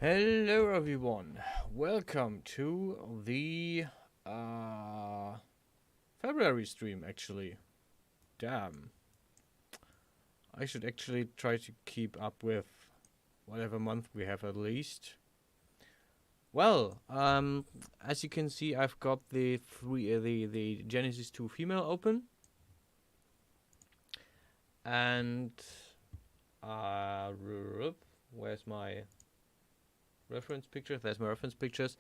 Hello everyone, welcome to the uh, February stream actually. Damn, I should actually try to keep up with whatever month we have at least. Well, as you can see, I've got the Genesis 2 female open, and where's my reference picture? There's my reference pictures,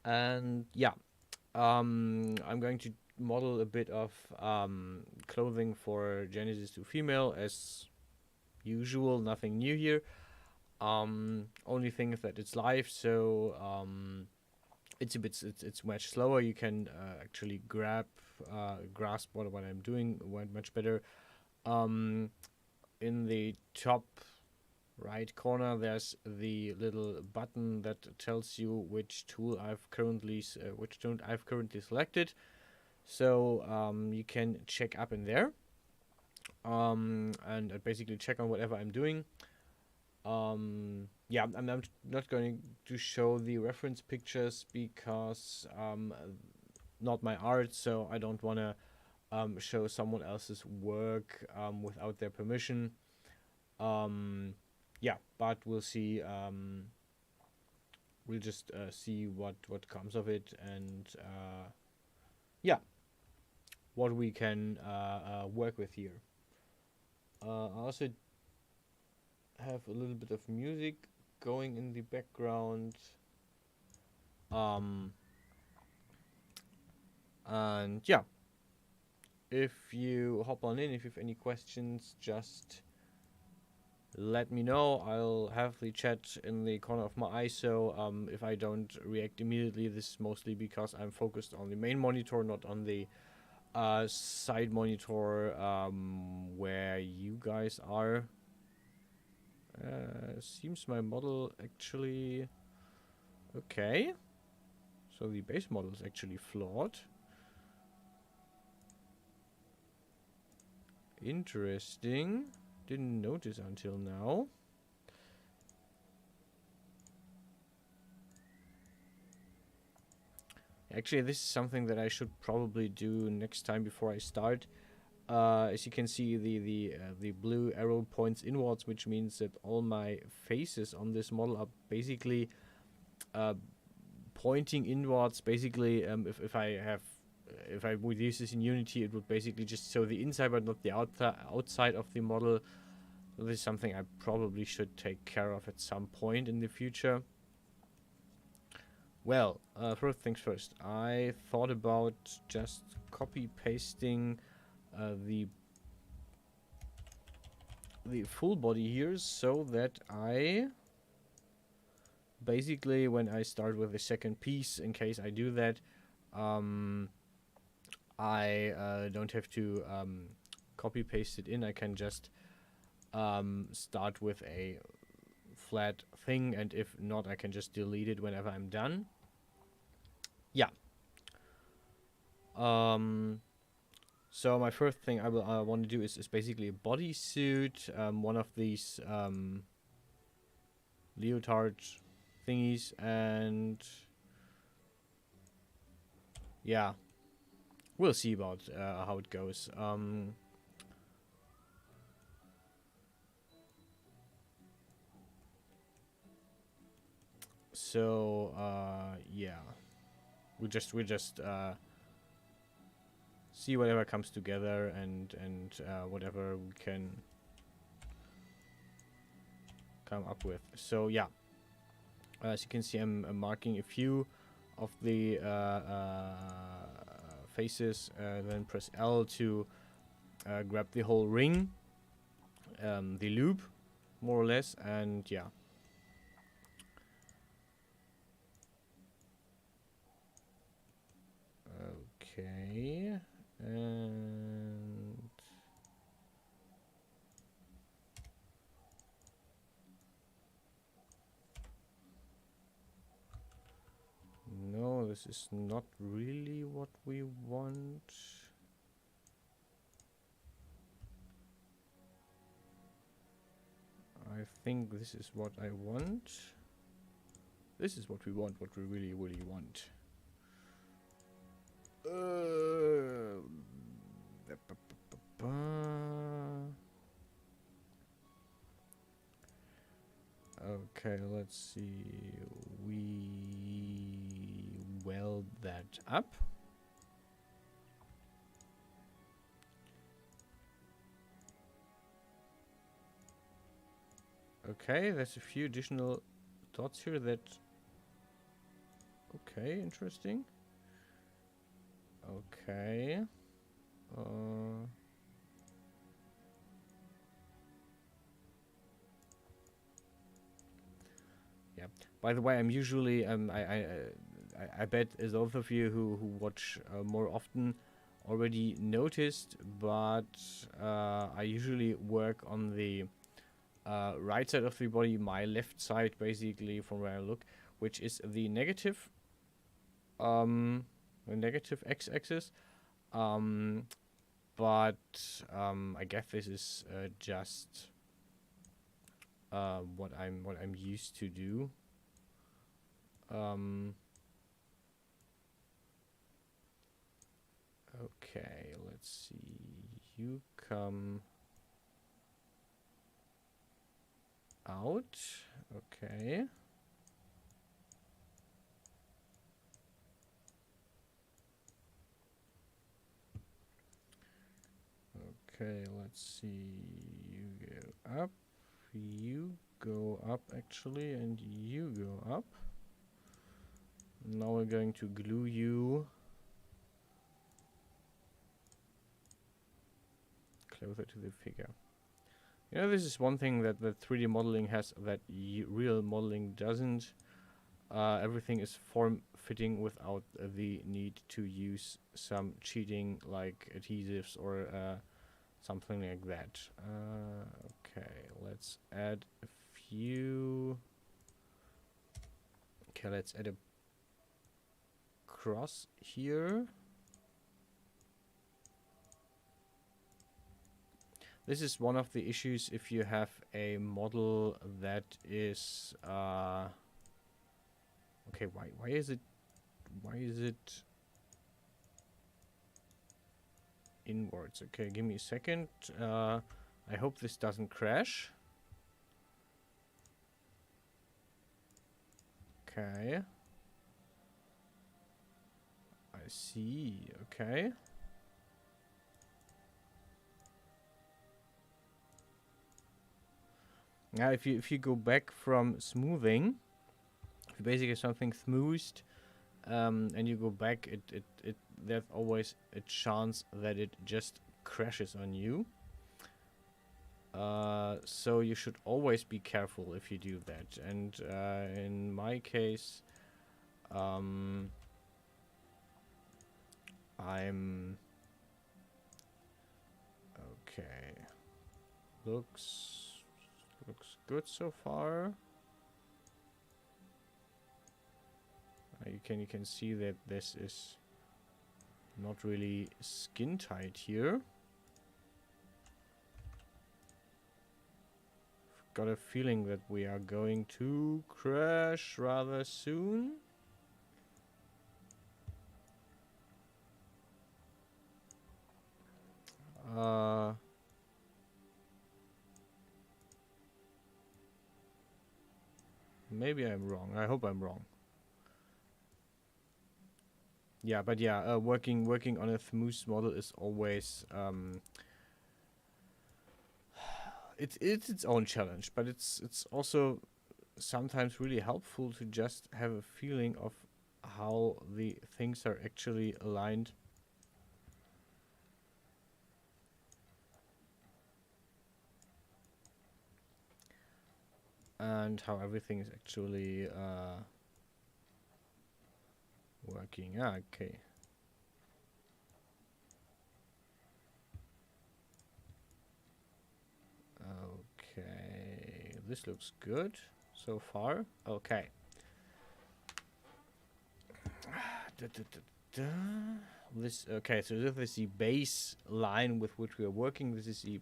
and yeah, I'm going to model a bit of clothing for Genesis 2 female as usual. Nothing new here. Only thing is that it's live, so it's much slower. You can actually grasp what I'm doing much better. In the top right corner, there's the little button that tells you which tool I've currently selected. So you can check up in there, and basically check on whatever I'm doing. Yeah, I'm not going to show the reference pictures because not my art, so I don't want to show someone else's work without their permission. Yeah, but we'll see. We'll just see what comes of it, and yeah, what we can work with here. I also have a little bit of music going in the background. Um, and yeah, if you hop on in, if you have any questions, just let me know. I'll have the chat in the corner of my eye, so if I don't react immediately, this is mostly because I'm focused on the main monitor, not on the side monitor where you guys are. Seems my model actually okay. So the base model is actually flawed. Interesting. Didn't notice until now. Actually, this is something that I should probably do next time before I start. As you can see, the blue arrow points inwards, which means that all my faces on this model are basically pointing inwards. Basically, if I would use this in Unity, it would basically just show the inside but not the outside of the model. So this is something I probably should take care of at some point in the future. Well, first things first, I thought about just copy pasting the full body here, so that I basically, when I start with the second piece, in case I do that, I don't have to copy paste it in. I can just start with a flat thing, and if not, I can just delete it whenever I'm done. Yeah. So my first thing I want to do is basically a bodysuit, one of these leotard thingies, and yeah, we'll see about how it goes. So yeah, we just see whatever comes together, and whatever we can come up with. So yeah, as you can see, I'm marking a few of the faces, then press L to grab the whole ring, the loop, more or less, and yeah. Okay, and no, this is not really what we want. I think this is what I want. This is what we want, what we really, really want. Okay, let's see. We weld that up. Okay, there's a few additional dots here that... Okay, interesting. Okay. Yeah. By the way, I'm usually I bet as those of you who watch more often already noticed, but I usually work on the right side of the body, my left side, basically from where I look, which is the negative x-axis. But I guess this is just what I'm used to do. Okay, let's see. You come out. Okay. Okay, let's see. You go up. You go up, actually, and you go up. Now we're going to glue you closer to the figure. You know, this is one thing that the 3D modeling has that real modeling doesn't. Everything is form-fitting without the need to use some cheating like adhesives or something like that. Okay, let's add a few. Okay, let's add a cross here. This is one of the issues if you have a model that is okay, why is it inwards? Okay, give me a second. I hope this doesn't crash. Okay. I see. Okay. Now, if you go back from smoothing, if you basically something smoothed, and you go back, there's always a chance that it just crashes on you. So you should always be careful if you do that. And in my case, I'm okay. Looks good so far. You can see that this is not really skin tight here. Got a feeling that we are going to crash rather soon. Maybe I'm wrong. I hope I'm wrong. Yeah, but yeah, working on a smooth model is always it's its own challenge, but it's also sometimes really helpful to just have a feeling of how the things are actually aligned. And how everything is actually working. Ah, okay. Okay, this looks good so far. Okay. This okay. So this is the base line with which we are working. This is the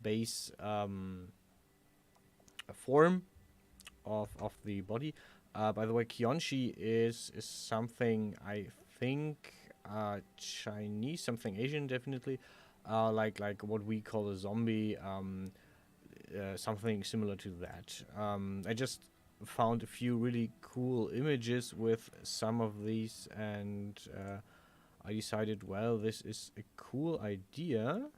base form of the body. By the way, Kyonshi is something I think Chinese, something Asian, definitely. Like what we call a zombie, something similar to that. I just found a few really cool images with some of these, and I decided, well, this is a cool idea.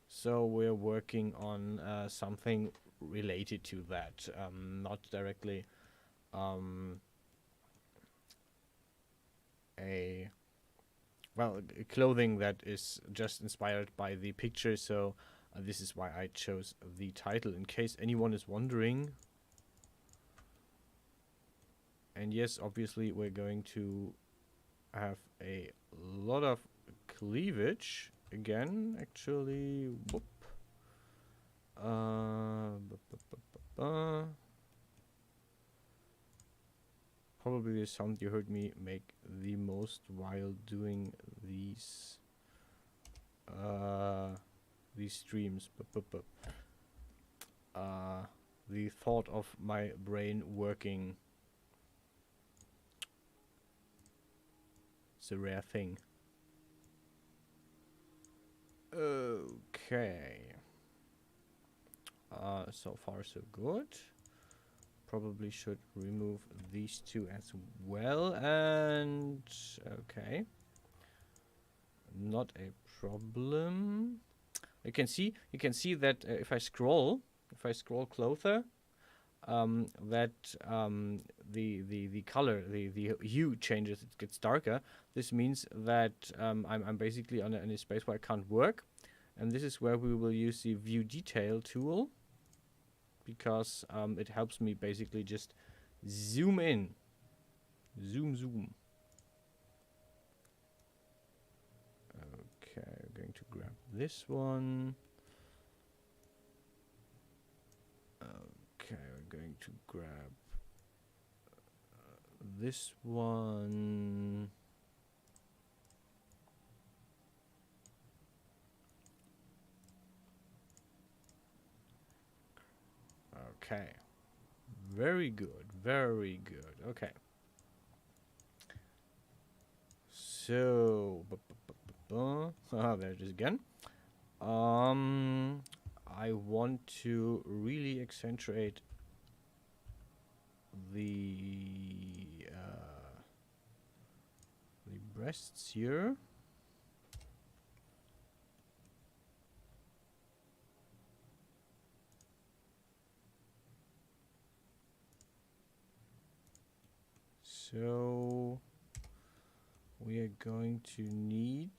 So we're working on something related to that, not directly a clothing that is just inspired by the picture. So this is why I chose the title, in case anyone is wondering. And yes, obviously we're going to have a lot of cleavage again, actually. Whoop. Probably the sound you heard me make the most while doing these streams. The thought of my brain working. It's a rare thing. Okay. So far so good. Probably should remove these two as well, and okay. Not a problem. You can see that if I scroll closer, that the color, the hue changes. It gets darker. This means that I'm basically on a space where I can't work, and this is where we will use the view detail tool, because it helps me basically just zoom in, zoom. Okay, I'm going to grab this one. Okay, we're going to grab this one. Okay. Very good, very good. Okay. So, there it is again. I want to really accentuate the breasts here. So we are going to need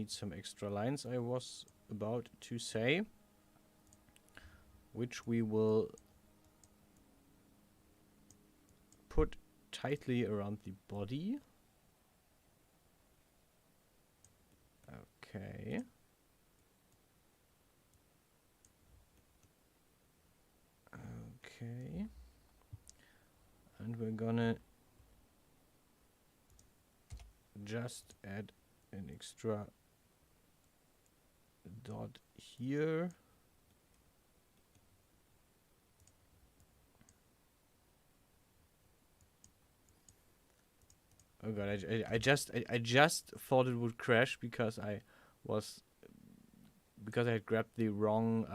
some extra lines, I was about to say, which we will put tightly around the body. Okay. Okay. And we're gonna just add an extra dot here. Oh god, I just thought it would crash because I had grabbed the wrong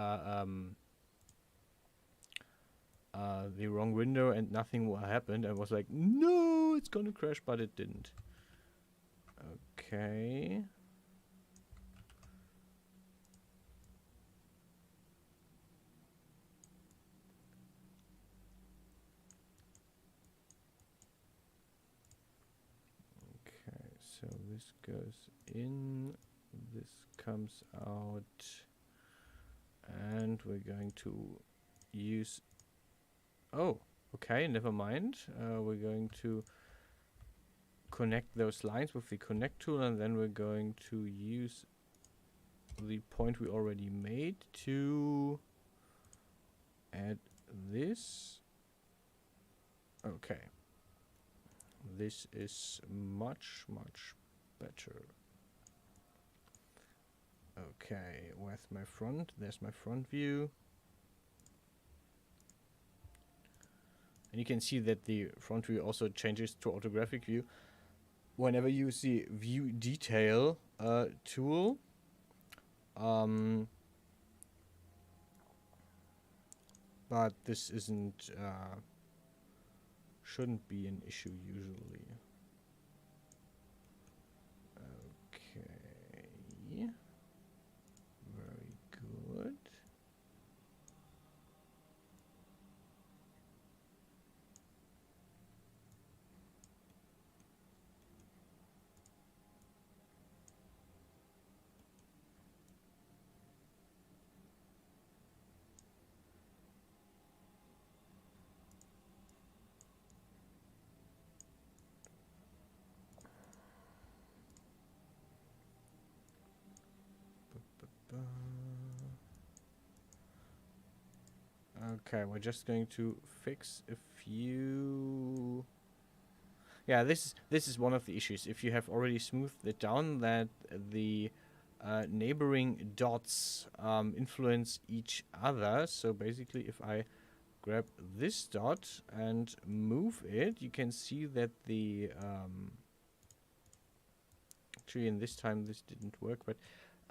window and nothing happened. I was like, no, it's gonna crash, but it didn't. Okay. so this goes in, this comes out, and we're going to use, oh, okay, never mind. We're going to connect those lines with the connect tool, and then we're going to use the point we already made to add this. Okay. This is much, much better. Okay, where's my front? There's my front view. And you can see that the front view also changes to orthographic view whenever you use the view detail tool. But this isn't, shouldn't be an issue usually. Okay. Very good. Okay, we're just going to fix a few. Yeah, this is one of the issues. If you have already smoothed it down, that the neighboring dots influence each other. So basically, if I grab this dot and move it, you can see that the actually, in this time this didn't work, but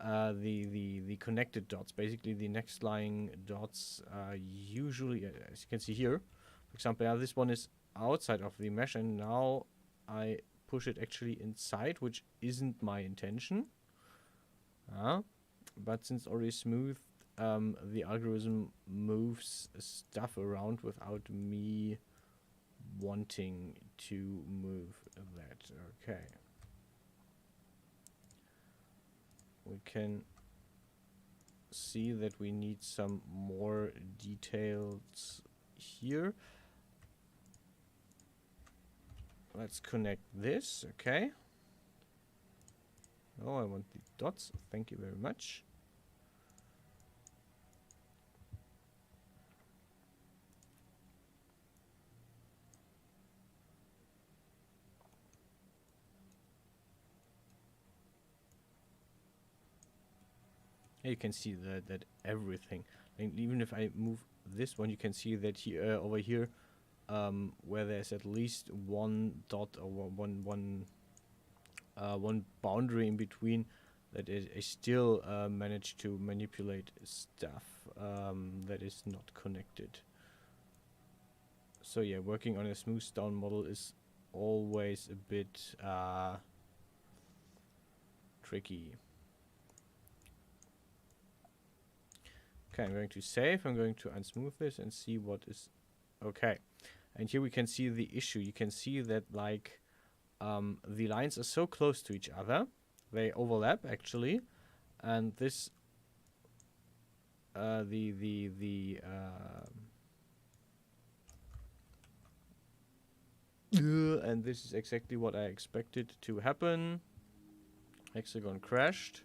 the connected dots, basically the next lying dots, usually, as you can see here, for example, now this one is outside of the mesh, and now I push it actually inside, which isn't my intention. But since already smooth, the algorithm moves stuff around without me wanting to move that. Okay. We can see that we need some more details here. Let's connect this, okay. Oh, I want the dots, thank you very much. You can see that everything, and even if I move this one, you can see that here over here, where there's at least one dot or one boundary in between, that I still managed to manipulate stuff that is not connected. So yeah, working on a smooth down model is always a bit tricky. Okay, I'm going to save. I'm going to unsmooth this and see what is okay. And here we can see the issue. You can see that like the lines are so close to each other, they overlap actually, and this and this is exactly what I expected to happen. Hexagon crashed.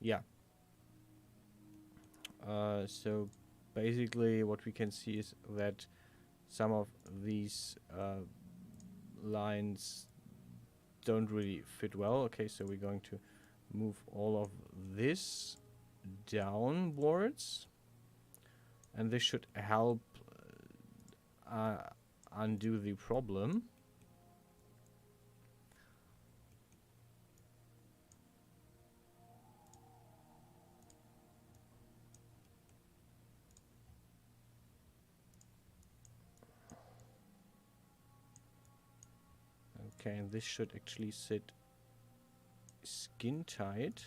Yeah. So basically what we can see is that some of these lines don't really fit well. Okay, so we're going to move all of this downwards, and this should help undo the problem. Okay, and this should actually sit skin tight.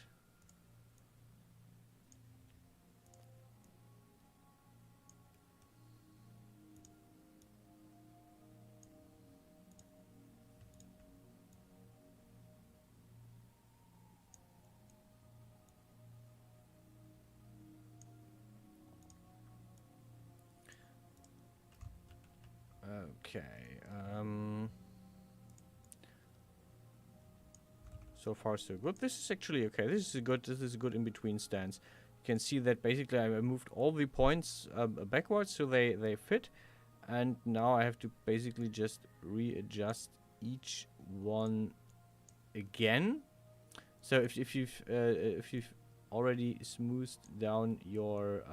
Okay. So far so good. This is actually okay. This is a good. This is a good in between stance. You can see that basically I moved all the points backwards so they fit, and now I have to basically just readjust each one again. So if you've already smoothed down your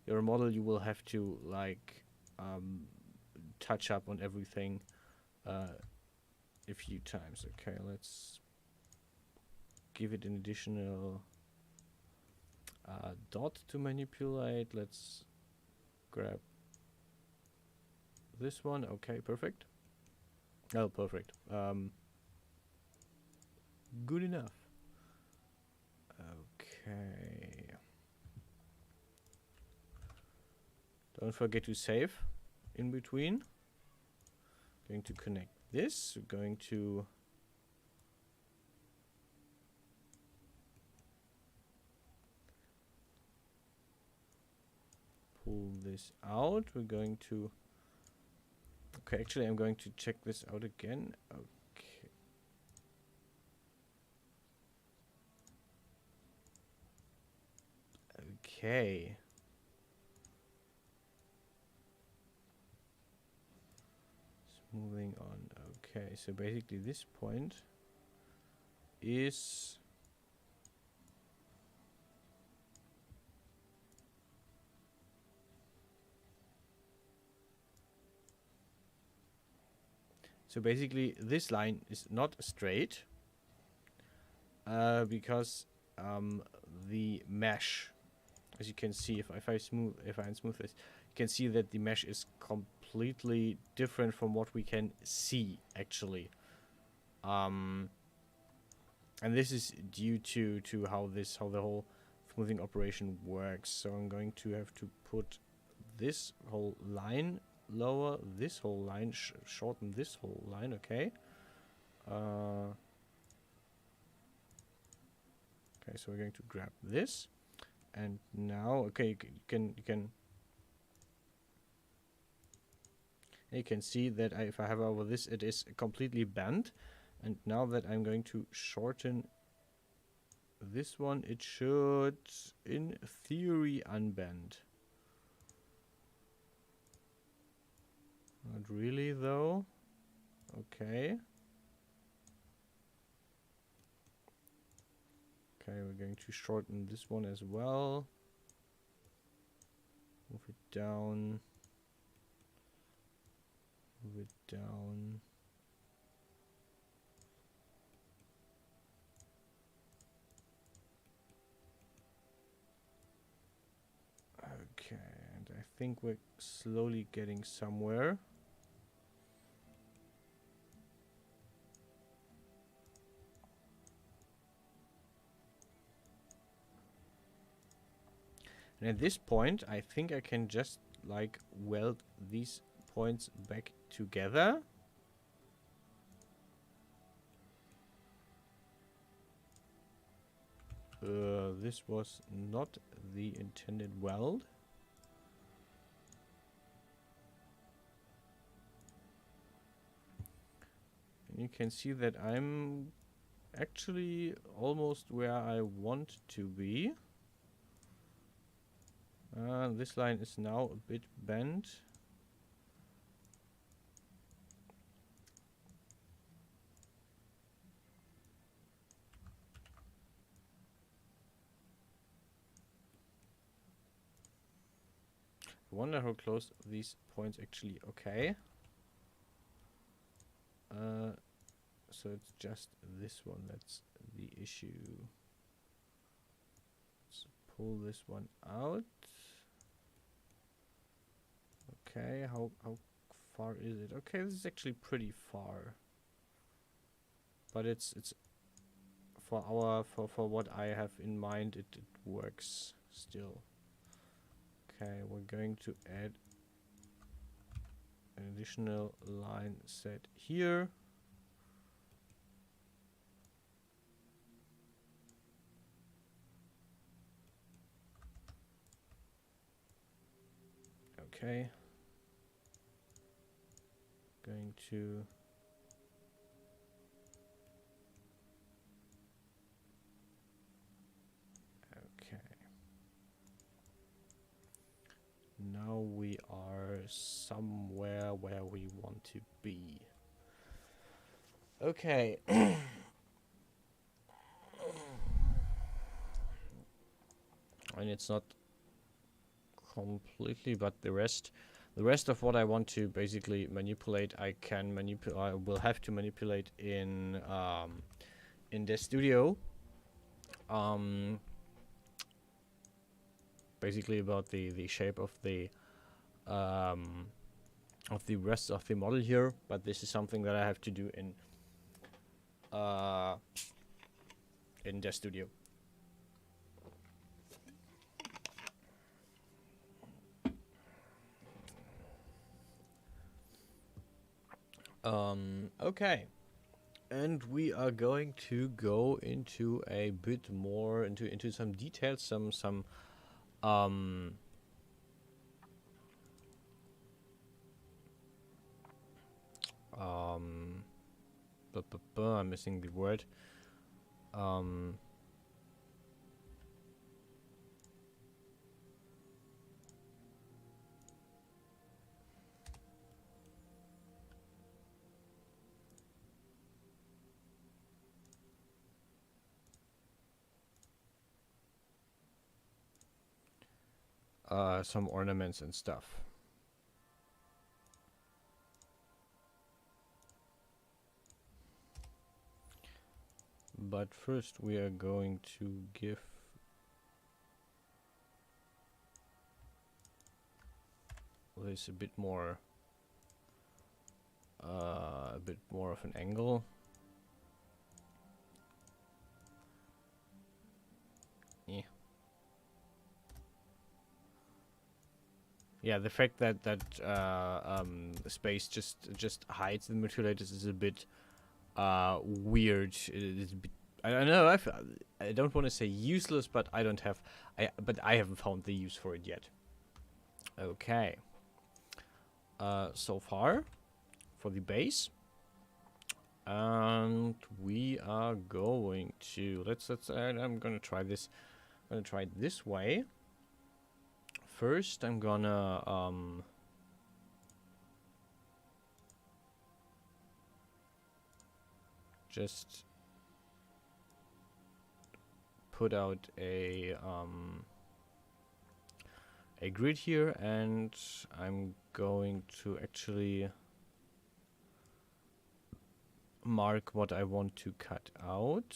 model, you will have to like touch up on everything a few times. Okay, let's give it an additional dot to manipulate. Let's grab this one. Okay, perfect. Oh, perfect. Good enough. Okay. Don't forget to save in between. Going to connect this. We're going to pull this out. We're going to... Okay, actually I'm going to check this out again. Okay. Okay. Moving on. Okay, so basically this point is... So basically this line is not straight because the mesh, as you can see, if I unsmooth this, you can see that the mesh is completely different from what we can see actually. And this is due to how the whole smoothing operation works. So I'm going to have to put this whole line lower, this whole line, shorten this whole line. Okay. Okay, so we're going to grab this, and now, okay, you can see that if I have over this, it is completely bent, and now that I'm going to shorten this one, it should, in theory, unbend. Not really, though. Okay. Okay, we're going to shorten this one as well. Move it down. Move it down. Okay, and I think we're slowly getting somewhere. And at this point, I think I can just like weld these points back together. This was not the intended weld. And you can see that I'm actually almost where I want to be. This line is now a bit bent. I wonder how close these points actually... Okay. So it's just this one that's the issue. Let's pull this one out. Okay, how far is it? Okay, this is actually pretty far. But it's for what I have in mind, it works still. Okay, we're going to add an additional line set here. Okay. going to okay. Now we are somewhere where we want to be. Okay. And it's not completely, but the rest of what I want to basically manipulate, I will have to manipulate in the studio. Basically about the shape of the rest of the model here, but this is something that I have to do in the studio. Okay, and we are going to go into a bit more into some details, some I'm missing the word. Some ornaments and stuff. But first we are going to give this a bit more of an angle. Yeah. Yeah, the fact that space just hides the manipulators is a bit weird. It's a bit, I don't know. I don't want to say useless, but I haven't found the use for it yet. Okay. So far for the base, and we are going to I'm gonna try this. I'm gonna try it this way. First, I'm gonna just put out a grid here, and I'm going to actually mark what I want to cut out.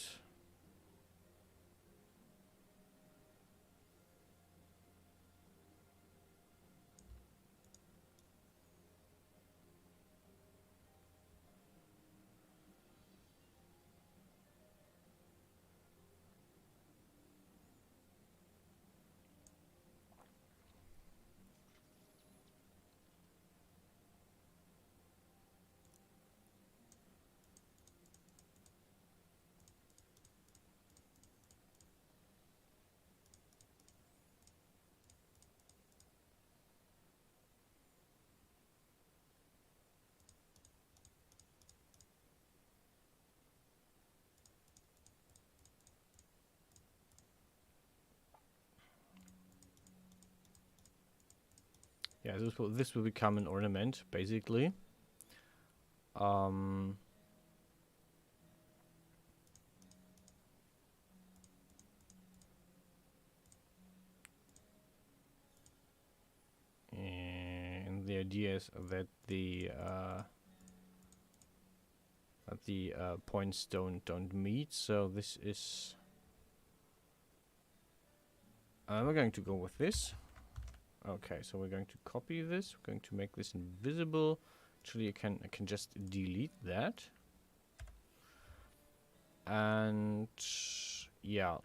Yeah, this will become an ornament basically. And the idea is that the points don't meet. So this is. We're going to go with this. Okay, so we're going to copy this. We're going to make this invisible. Actually, I can just delete that. And yeah,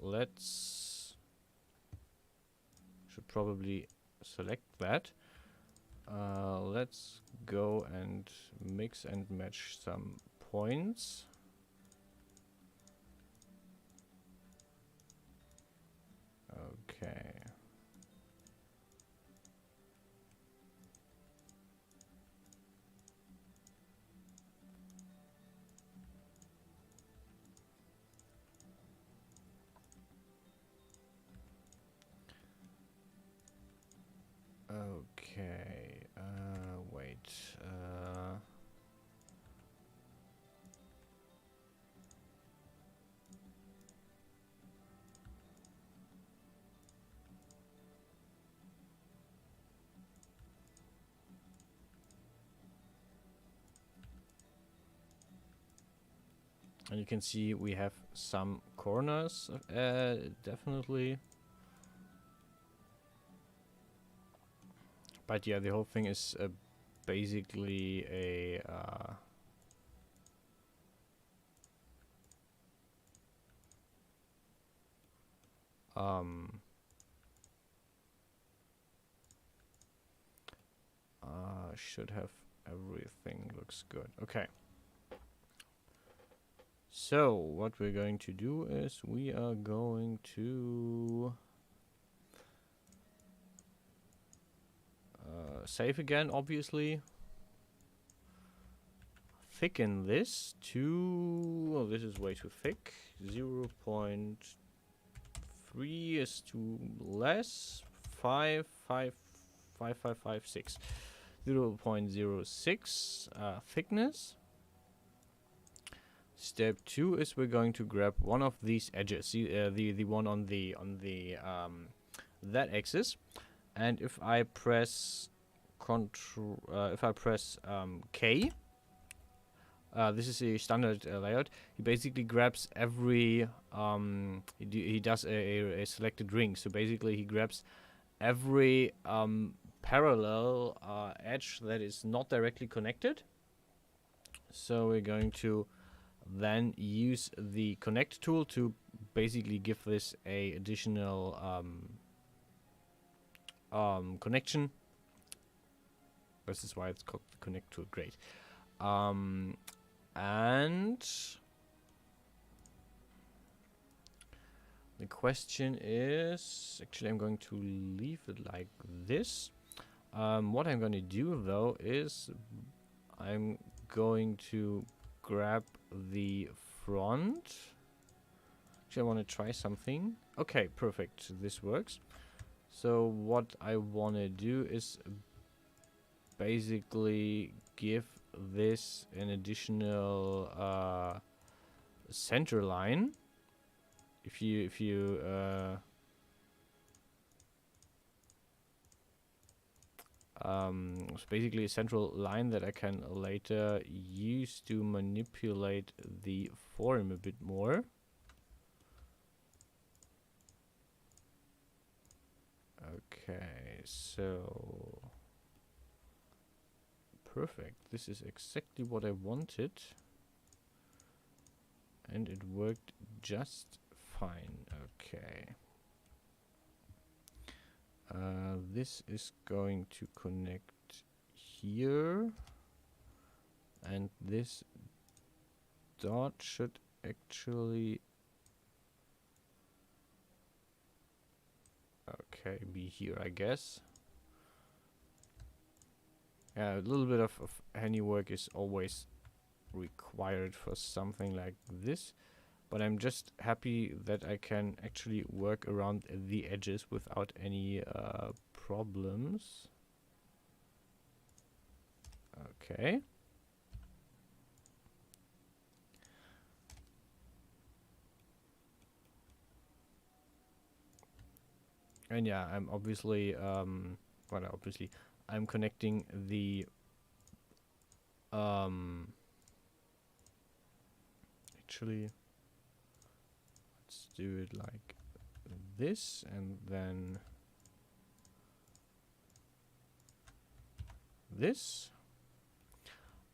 should probably select that. Let's go and mix and match some points. Okay. And you can see we have some corners, definitely. But yeah, the whole thing is basically a should have everything looks good. Okay. So what we're going to do is we are going to save again, obviously. Thicken this to... oh, this is way too thick. 0.3 is too less. 5, 5, 5, 5, 5, 6. 0.06 thickness. Step 2 is we're going to grab one of these edges, see, the one on the that axis, and if I press K, this is a standard layout. He basically grabs every he does a selected ring. So basically he grabs every parallel edge that is not directly connected. So we're going to then use the connect tool to basically give this a additional connection. This is why it's called the connect tool. Great. And the question is, actually I'm going to leave it like this. What I'm going to do though is I'm going to grab the front. Actually, I want to try something. Okay, perfect. This works. So what I want to do is basically give this an additional center line. It's basically a central line that I can later use to manipulate the form a bit more. Okay, so perfect. This is exactly what I wanted, and it worked just fine. Okay. This is going to connect here, and this dot should actually be here, I guess. Yeah, a little bit of handiwork is always required for something like this. But I'm just happy that I can actually work around the edges without any problems. Okay. And yeah, I'm obviously, I'm connecting the actually, let's do it like this, and then this.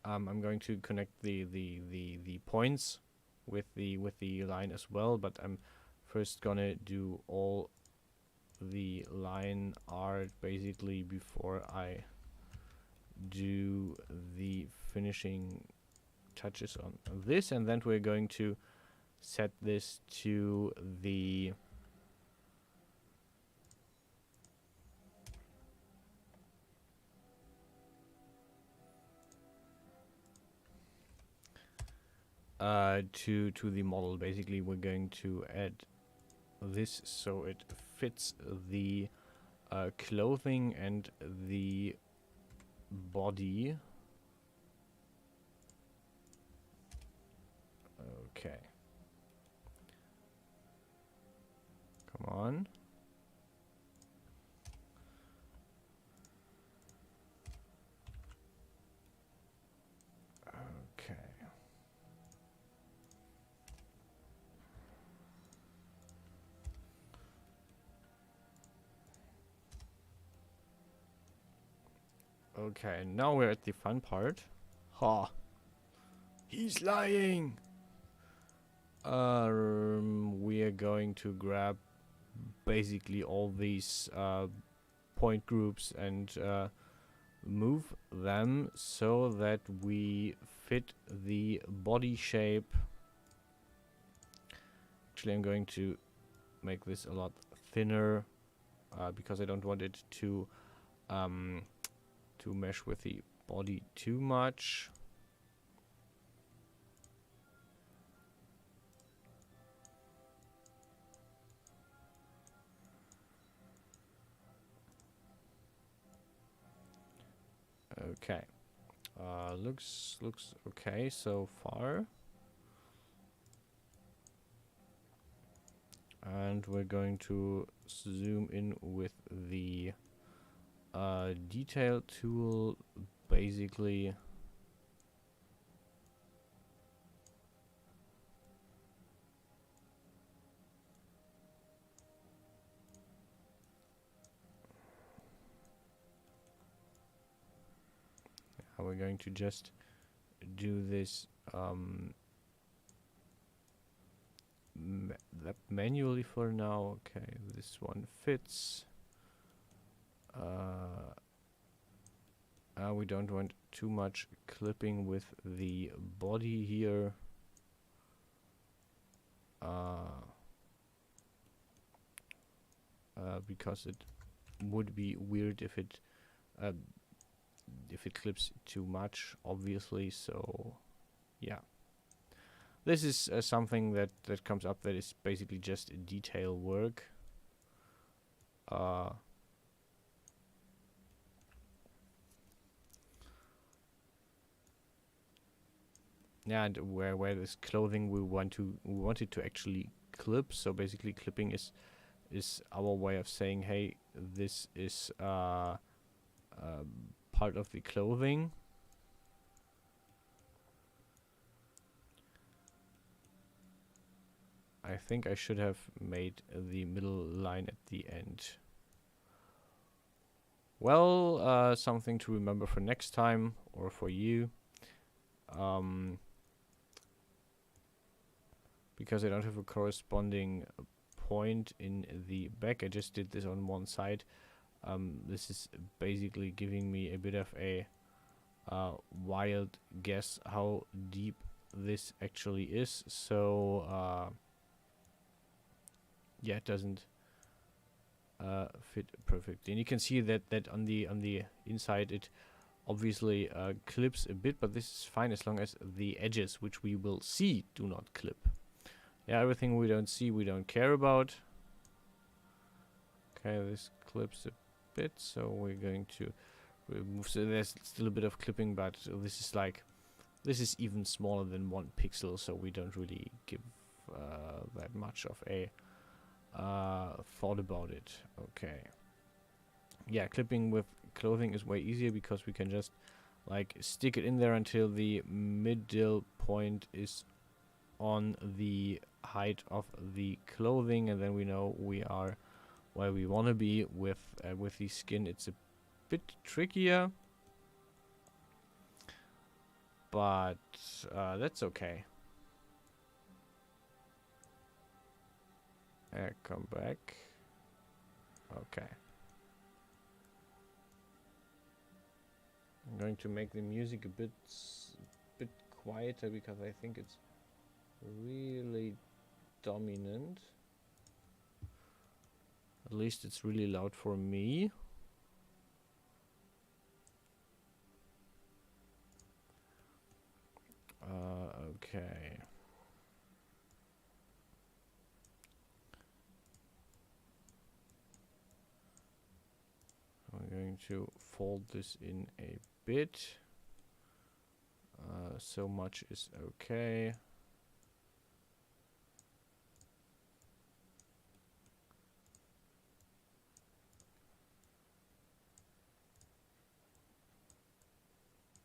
I'm going to connect the points with the line as well, but I'm first gonna do all the line art basically before I do the finishing touches on this, and then we're going to set this to the to the model. Basically, we're going to add this so it fits the clothing and the body. Okay. Come on. Okay. Okay, now we're at the fun part. Ha! He's lying! We are going to grab basically all these point groups and move them so that we fit the body shape. Actually, I'm going to make this a lot thinner because I don't want it to mesh with the body too much. Okay, looks okay so far. And we're going to zoom in with the detail tool, basically. We're going to just do this manually for now. Okay, this one fits. We don't want too much clipping with the body here. Because it would be weird if it clips too much, obviously. So yeah, this is something that comes up that is basically just detail work. Yeah, and where this clothing we want it to actually clip. So basically, clipping is our way of saying, hey, this is part of the clothing. I think I should have made the middle line at the end. Well, something to remember for next time, or for you. Because I don't have a corresponding point in the back, I just did this on one side. This is basically giving me a bit of a wild guess how deep this actually is. So yeah, it doesn't fit perfectly, and you can see that on the inside it obviously clips a bit, but this is fine as long as the edges, which we will see, do not clip. Yeah, everything we don't see, we don't care about. Okay, this clips a bit, so we're going to remove. So there's still a bit of clipping, but this is even smaller than 1 pixel, so we don't really give that much of a thought about it. Okay. Yeah, clipping with clothing is way easier because we can just like stick it in there until the middle point is on the height of the clothing, and then we know we are where we want to be. With the skin it's a bit trickier, but that's okay. Come back. Okay. I'm going to make the music a bit quieter because I think it's really dominant. At least it's really loud for me. Okay. I'm going to fold this in a bit. So much is okay.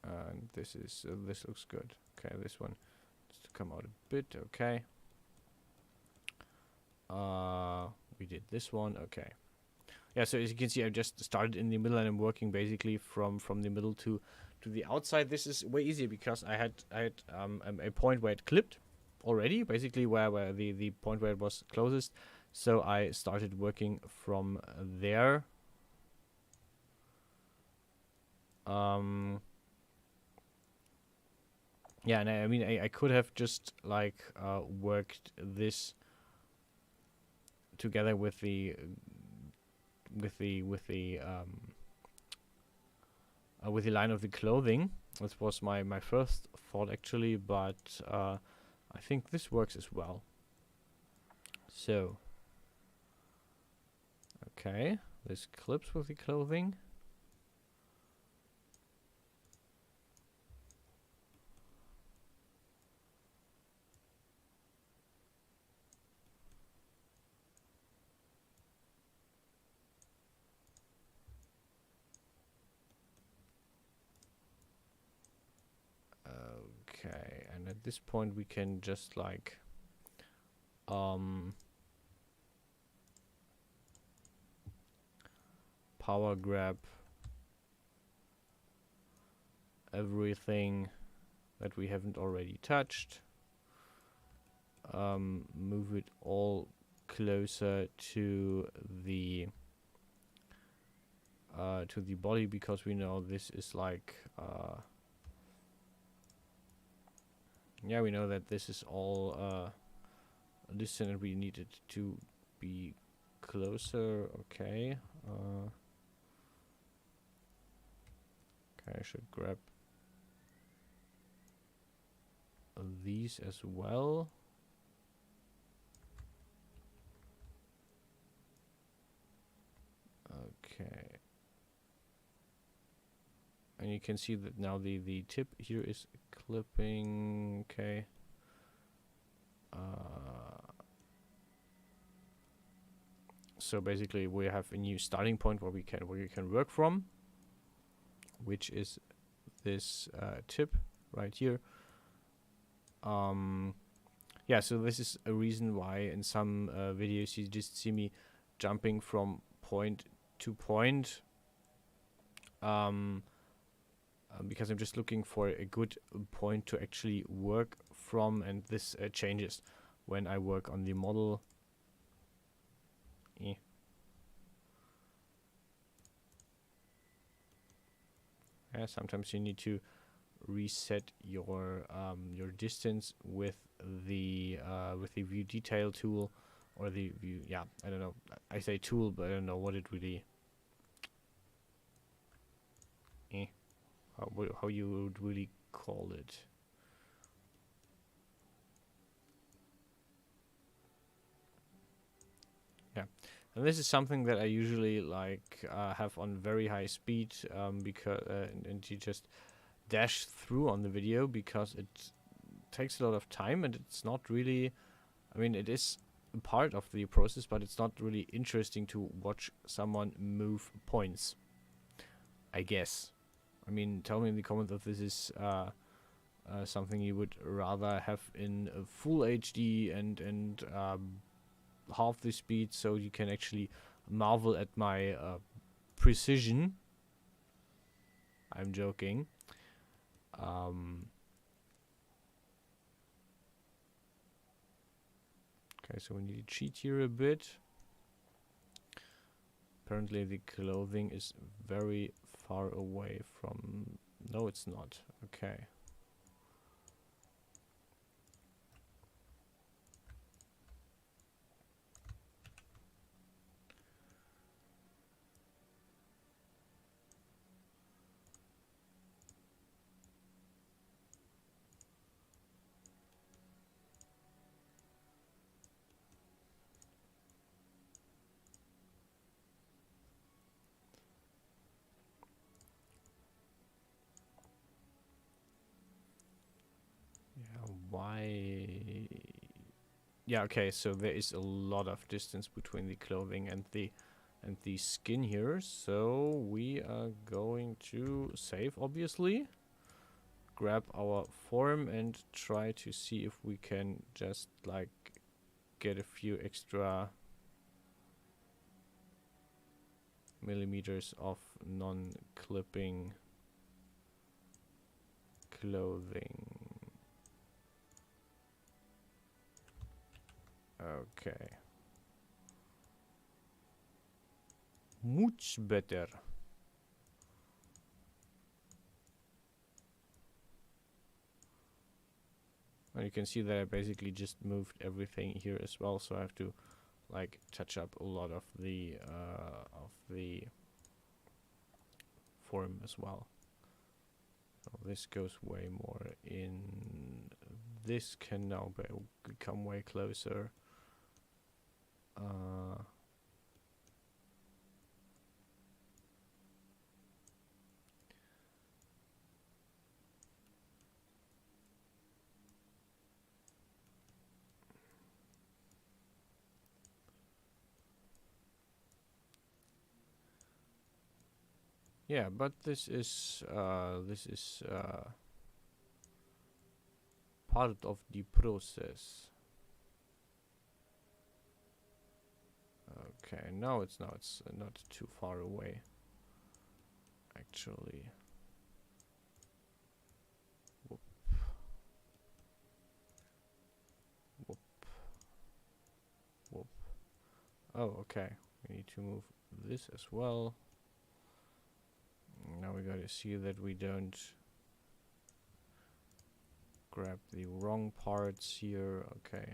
And this is this looks good. Okay, this one needs to come out a bit. Okay. We did this one. Okay. yeah, so as you can see, I just started in the middle and I'm working basically from the middle to the outside. This is way easier because I had a point where it clipped already, basically where the point where it was closest. So I started working from there. Yeah, and I mean I could have just like worked this together with the line of the clothing. This was my first thought actually, but I think this works as well. So, okay, this clips with the clothing. Okay, and at this point we can just like power grab everything that we haven't already touched, move it all closer to the body, because we know this is like yeah, we know that this is all distant and we need it to be closer. Okay, okay, I should grab these as well. Okay, and you can see that now the tip here is clipping. Okay, so basically we have a new starting point where we can work from, which is this tip right here. Yeah, so this is a reason why in some videos you just see me jumping from point to point, because I'm just looking for a good point to actually work from, and this changes when I work on the model. Yeah, sometimes you need to reset your distance with the view detail tool, or the view. Yeah, I don't know. I say tool, but I don't know what it really. How you would really call it. Yeah, and this is something that I usually like have on very high speed, because and you just dash through on the video, because it takes a lot of time and it's not really, I mean, it is a part of the process, but it's not really interesting to watch someone move points, I guess. I mean, tell me in the comments if this is something you would rather have in full HD and half the speed, so you can actually marvel at my precision. I'm joking. Okay, so we need to cheat here a bit. Apparently the clothing is very far away from... No, it's not. Okay. Why? Yeah, okay, so there is a lot of distance between the clothing and the skin here, so we are going to save, obviously, grab our form and try to see if we can just like get a few extra millimeters of non-clipping clothing. Okay. Much better. And you can see that I basically just moved everything here as well, so I have to like touch up a lot of the form as well. So this goes way more in. This can now become way closer. Yeah, but this is part of the process. Okay, now it's not too far away. Actually. Whoop. Whoop. Whoop. Oh, okay. We need to move this as well. Now we gotta see that we don't grab the wrong parts here. Okay.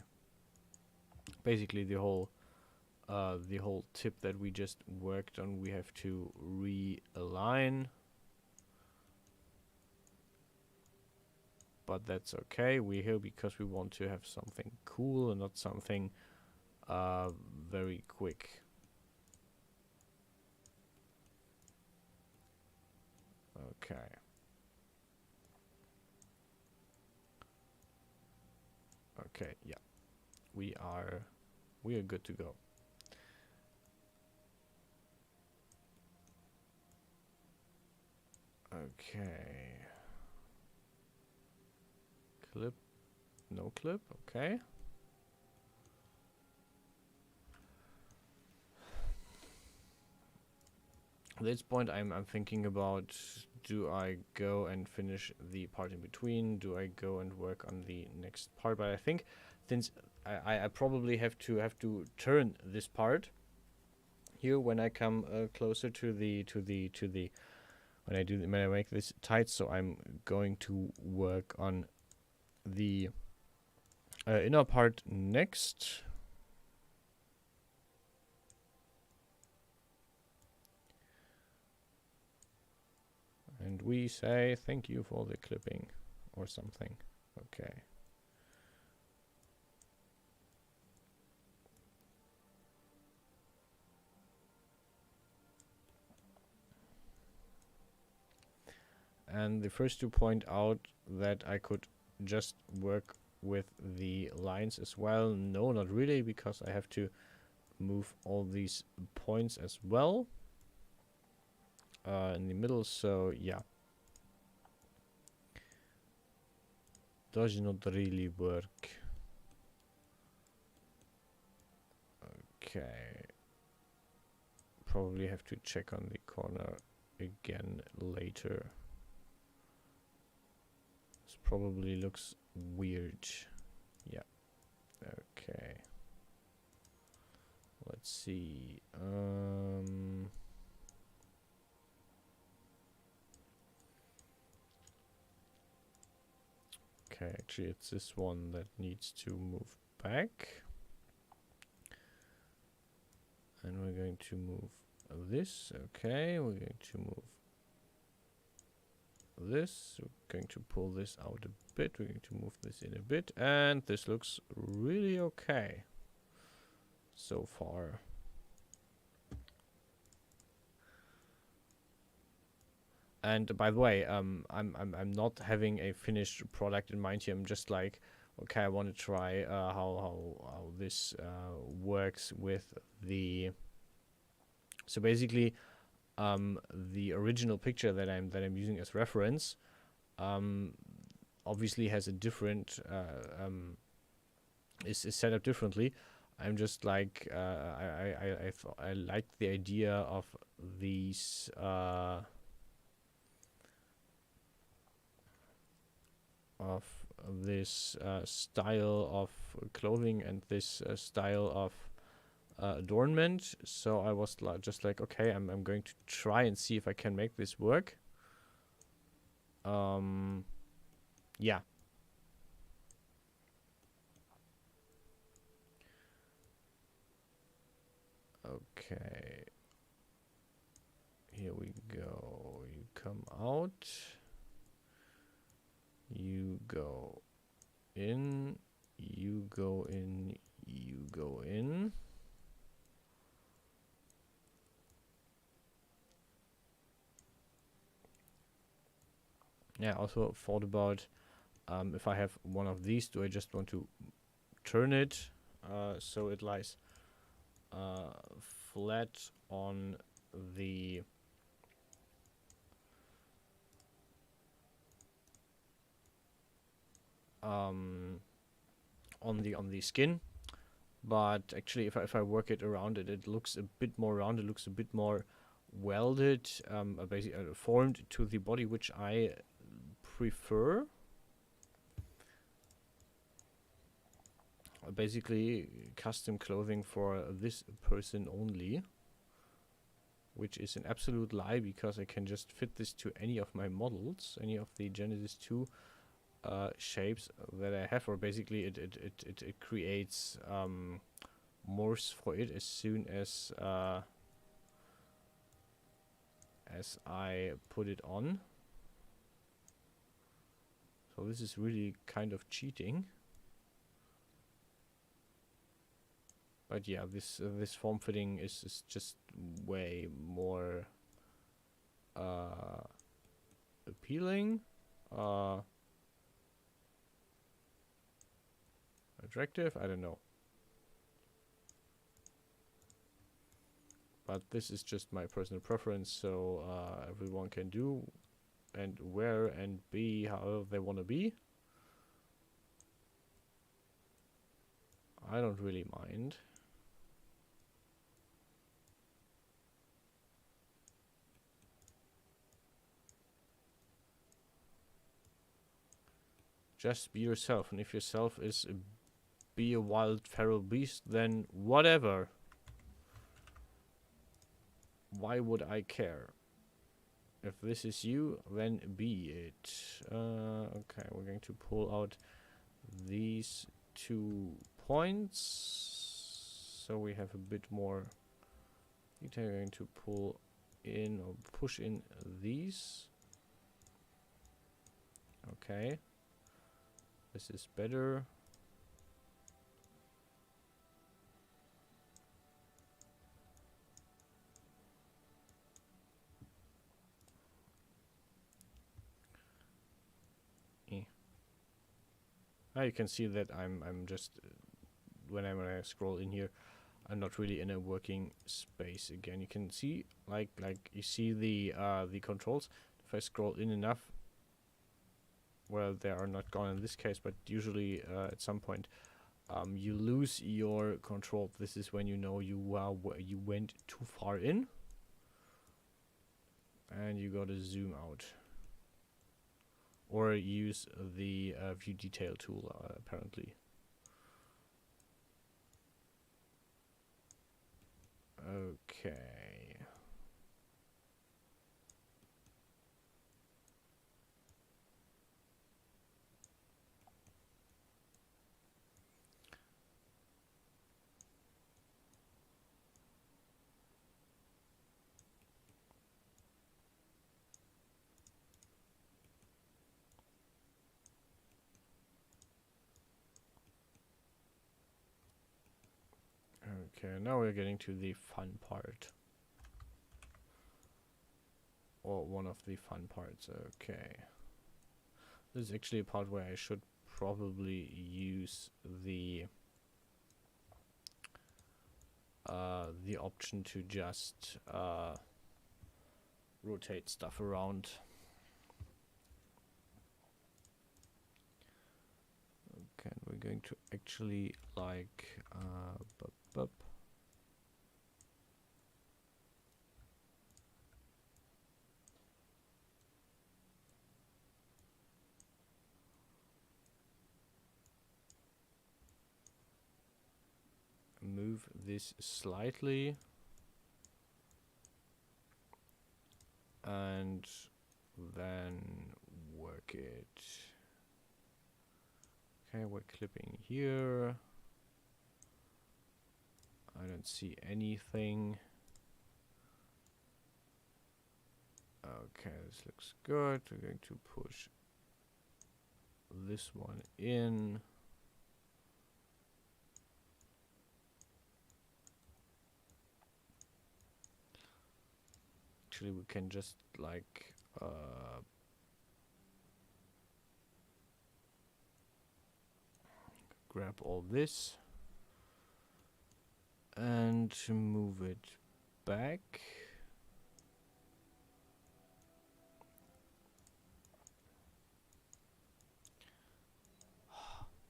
Basically the whole tip that we just worked on, we have to realign. But that's okay. We're here because we want to have something cool and not something very quick. Okay. Okay, yeah. We are good to go. Okay. Clip, no clip, okay. At this point I'm thinking about, do I go and finish the part in between? Do I go and work on the next part? But I think since I probably have to turn this part here when I come closer to the when I make this tight, so I'm going to work on the inner part next. And we say thank you for the clipping or something. Okay. And the first to point out that I could just work with the lines as well. No, not really, because I have to move all these points as well in the middle. So yeah, does not really work. Okay, probably have to check on the corner again later. This probably looks weird. Yeah. Okay. Let's see. Okay, actually it's this one that needs to move back. And we're going to move this. Okay, we're going to move this. We're going to pull this out a bit. We're going to move this in a bit. And this looks really okay so far. And by the way, I'm not having a finished product in mind here. I'm just like, okay, I want to try how this works with the. So basically, the original picture that I'm using as reference, obviously has a different is set up differently. I'm just like I like the idea of these of this style of clothing and this style of adornment. So I was just like, okay, I'm going to try and see if I can make this work. Yeah. Okay. Here we go. You come out. You go in. You go in. You go in. Yeah, I also thought about if I have one of these, do I just want to turn it so it lies flat on the on the skin, but actually if I work it around it, it looks a bit more rounded, looks a bit more welded, basically formed to the body, which I prefer. Basically custom clothing for this person only, which is an absolute lie, because I can just fit this to any of my models, any of the Genesis 2 shapes that I have, or basically it creates morphs for it as soon as I put it on. So this is really kind of cheating. But yeah, this form fitting is just way more appealing, attractive, I don't know. But this is just my personal preference, so everyone can do and wear and be however they want to be. I don't really mind. Just be yourself, and if yourself is be a wild feral beast, then whatever. Why would I care? If this is you, then be it. Okay, we're going to pull out these 2 points, so we have a bit more detail. We're going to pull in or push in these. Okay, this is better. Now you can see that I'm just when I scroll in here, I'm not really in a working space again. You can see like you see the controls. If I scroll in enough, well, they are not gone in this case, but usually at some point you lose your control. This is when you know you went too far in, and you got to zoom out. Or use the view detail tool, apparently. Okay. Okay, now we're getting to the fun part. Or one of the fun parts, okay. This is actually a part where I should probably use the option to just rotate stuff around. Okay, we're going to actually like bup, bup. Move this slightly and then work it. Okay, we're clipping here. I don't see anything. Okay, this looks good. We're going to push this one in. Actually, we can just like grab all this and move it back.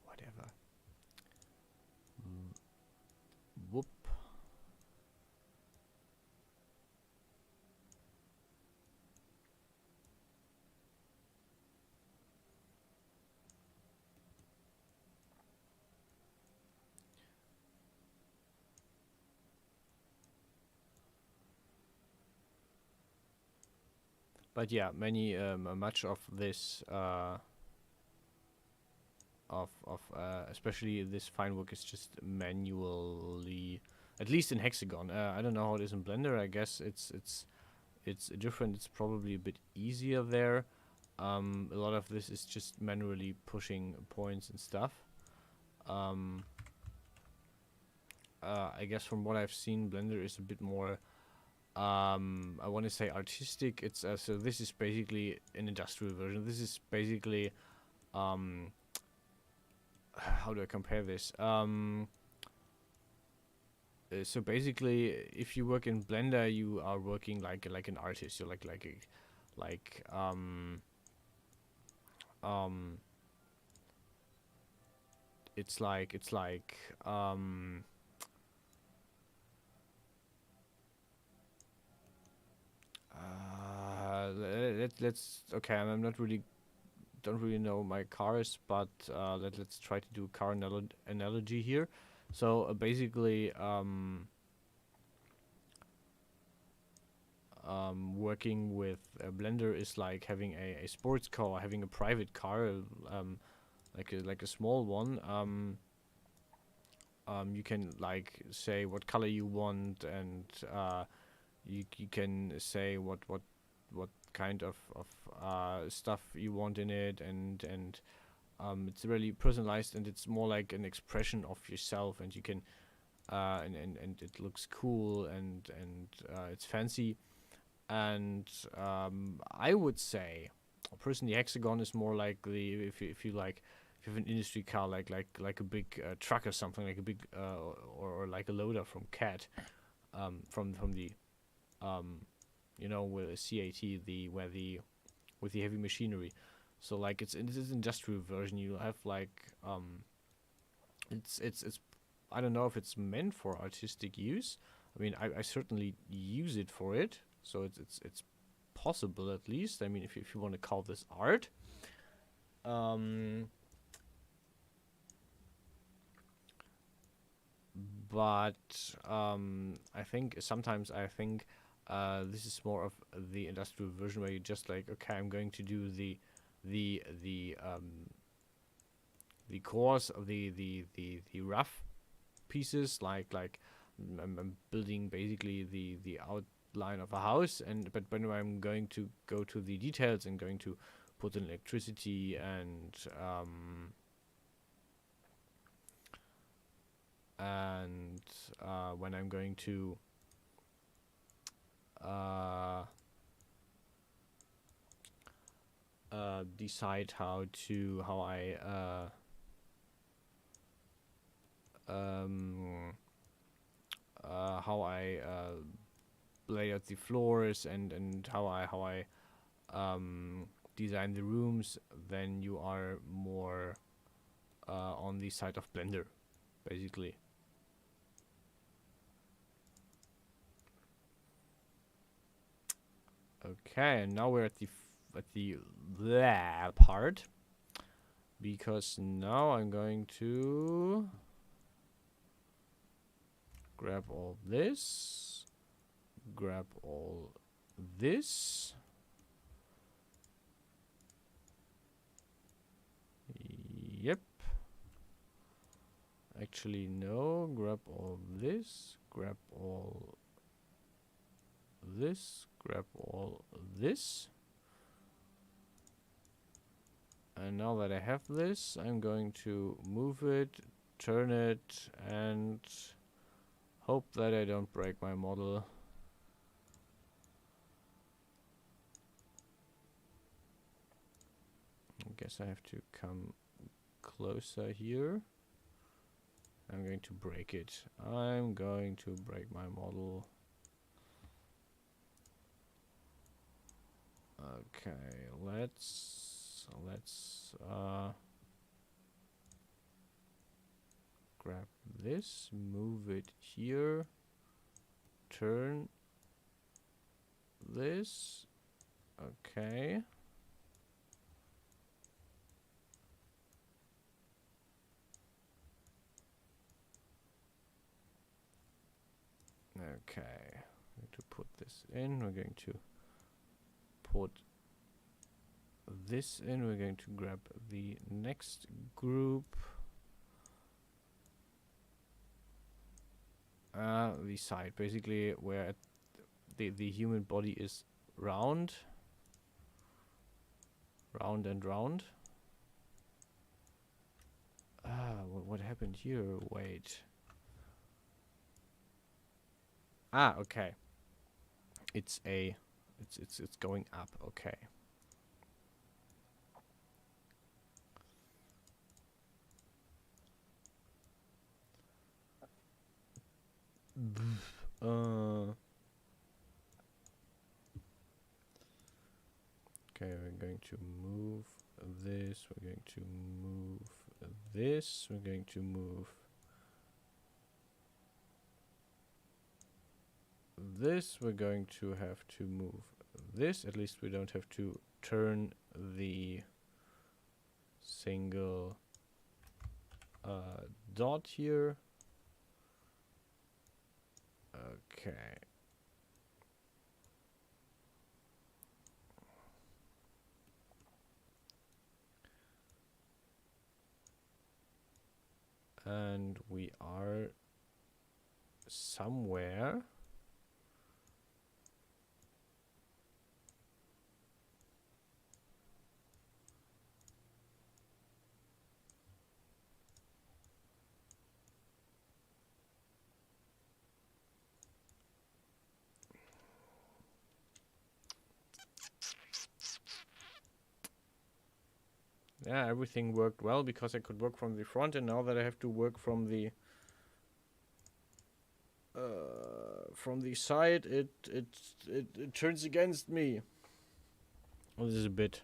Whatever. Whoop. But yeah, much of this especially this fine work is just manually, at least in Hexagon. I don't know how it is in Blender. I guess it's different. It's probably a bit easier there. A lot of this is just manually pushing points and stuff. I guess from what I've seen, Blender is a bit more I want to say artistic. It's so this is basically an industrial version. This is basically how do I compare this? So basically, if you work in Blender, you are working like an artist. You're it's like let's okay. I'm not really don't really know my cars, but let's try to do a car analogy here. So basically, working with Blender is like having a sports car, having a private car, like a small one. You can like say what color you want, and you can say what kind of stuff you want in it, and it's really personalized, and it's more like an expression of yourself, and you can and it looks cool, and it's fancy, and I would say personally Hexagon is more like the if you like if you have an industry car like a big truck or something, like a big or like a loader from CAT, from the you know, with a CAT, the where the with the heavy machinery. So like it's industrial version. You have like it's I don't know if it's meant for artistic use. I mean, I certainly use it for it, so it's possible at least. I mean, if you want to call this art. But I think sometimes this is more of the industrial version where you just like, okay, I'm going to do the cores of the rough pieces, like I'm building basically the outline of a house, and but when I'm going to go to the details and going to put in electricity and when I'm going to decide how I lay out the floors, and how I design the rooms, then you are more on the side of Blender, basically. Okay, and now we're at the part, because now I'm going to grab all this, grab all this. Yep. Actually, no. Grab all this, grab all this, grab all this. And now that I have this, I'm going to move it, turn it, and hope that I don't break my model. I guess I have to come closer here. I'm going to break it. I'm going to break my model. Okay, let's grab this, move it here, turn this. Okay. Okay, I'm going to put this in. We're going to put this in. We're going to grab the next group. The side, basically, where the human body is round and round. What happened here? Wait. Okay. It's going up. Okay. Okay, we're going to move this. We're going to move this. We're going to move this. We're going to have to move this. At least we don't have to turn the single dot here. Okay. And we are somewhere. Yeah, everything worked well because I could work from the front, and now that I have to work from the side, it turns against me. Well, this is a bit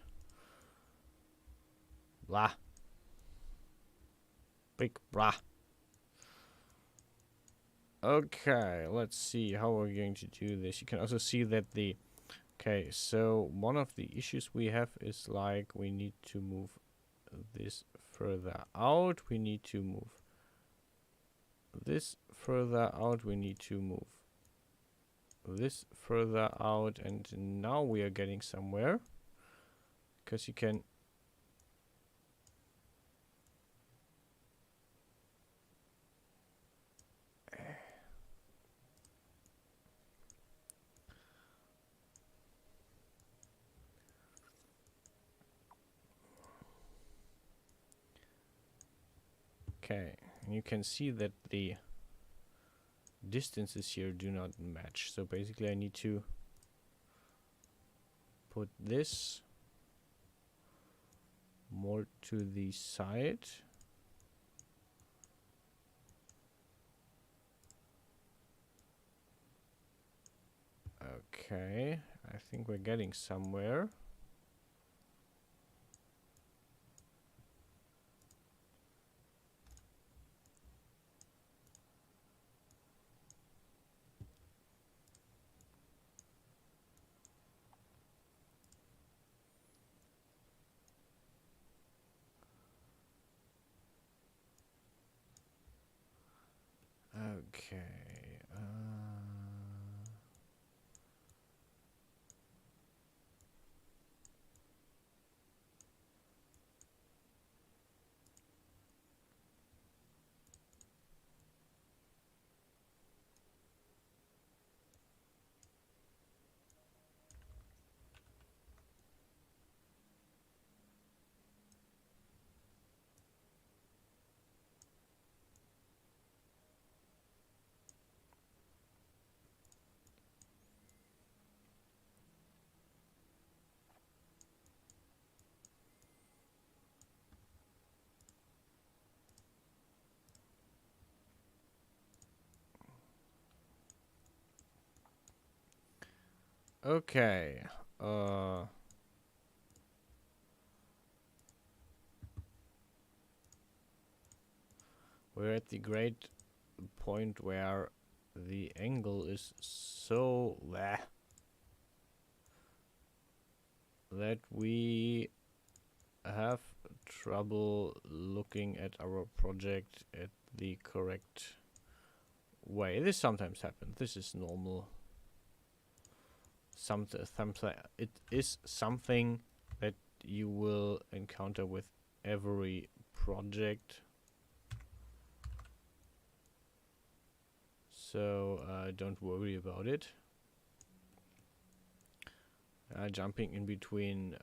blah. Big blah. Okay, let's see how we're going to do this. You can also see that okay, so one of the issues we have is like we need to move this further out. We need to move this further out. We need to move this further out, and now we are getting somewhere, because you can okay, and you can see that the distances here do not match. So basically I need to put this more to the side. Okay, I think we're getting somewhere. Okay. Uh, we're at the great point where the angle is so that we have trouble looking at our project at the correct way. This sometimes happens. This is normal. It is something that you will encounter with every project. So don't worry about it. Jumping in between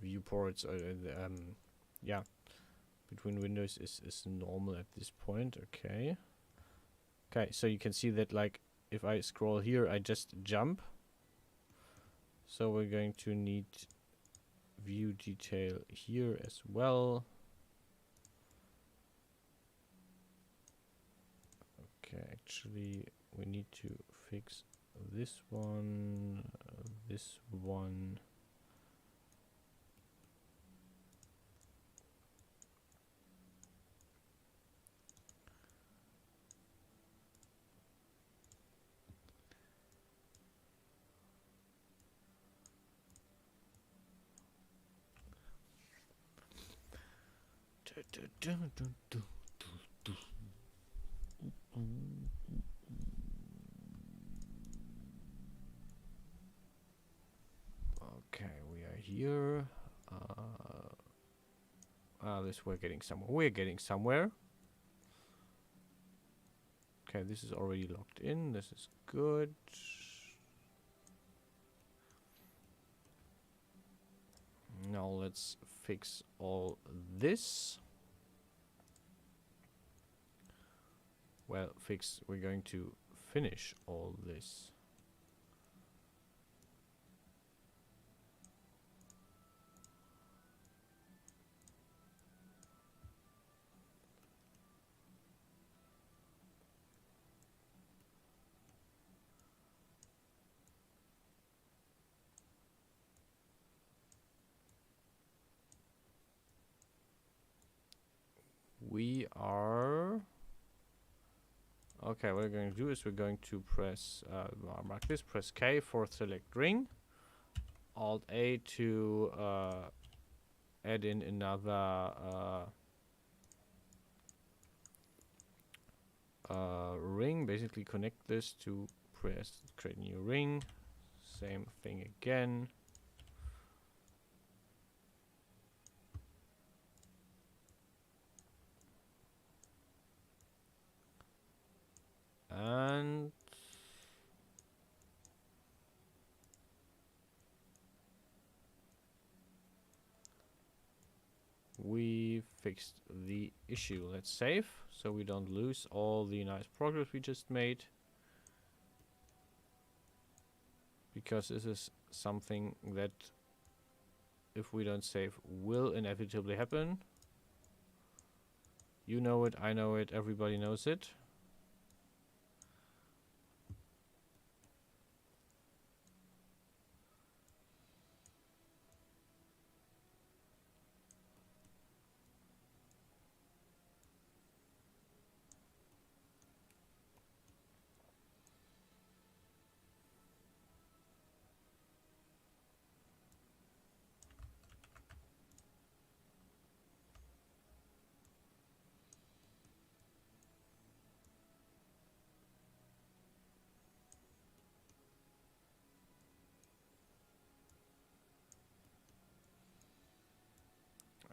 viewports, yeah, between windows is normal at this point. Okay. Okay, so you can see that, like, if I scroll here, I just jump. So we're going to need view detail here as well. Okay, actually, we need to fix this one, this one. Okay, we are here. We're getting somewhere. We're getting somewhere. Okay, this is already locked in. This is good. Now let's fix all this. Well, we're going to finish all this. We are... Okay, what we're going to do is we're going to press, mark this, press K for select ring, Alt A to add in another ring, basically connect this to press create new ring, same thing again. And we fixed the issue. Let's save so we don't lose all the nice progress we just made, because this is something that, if we don't save, will inevitably happen. You know it, I know it, everybody knows it.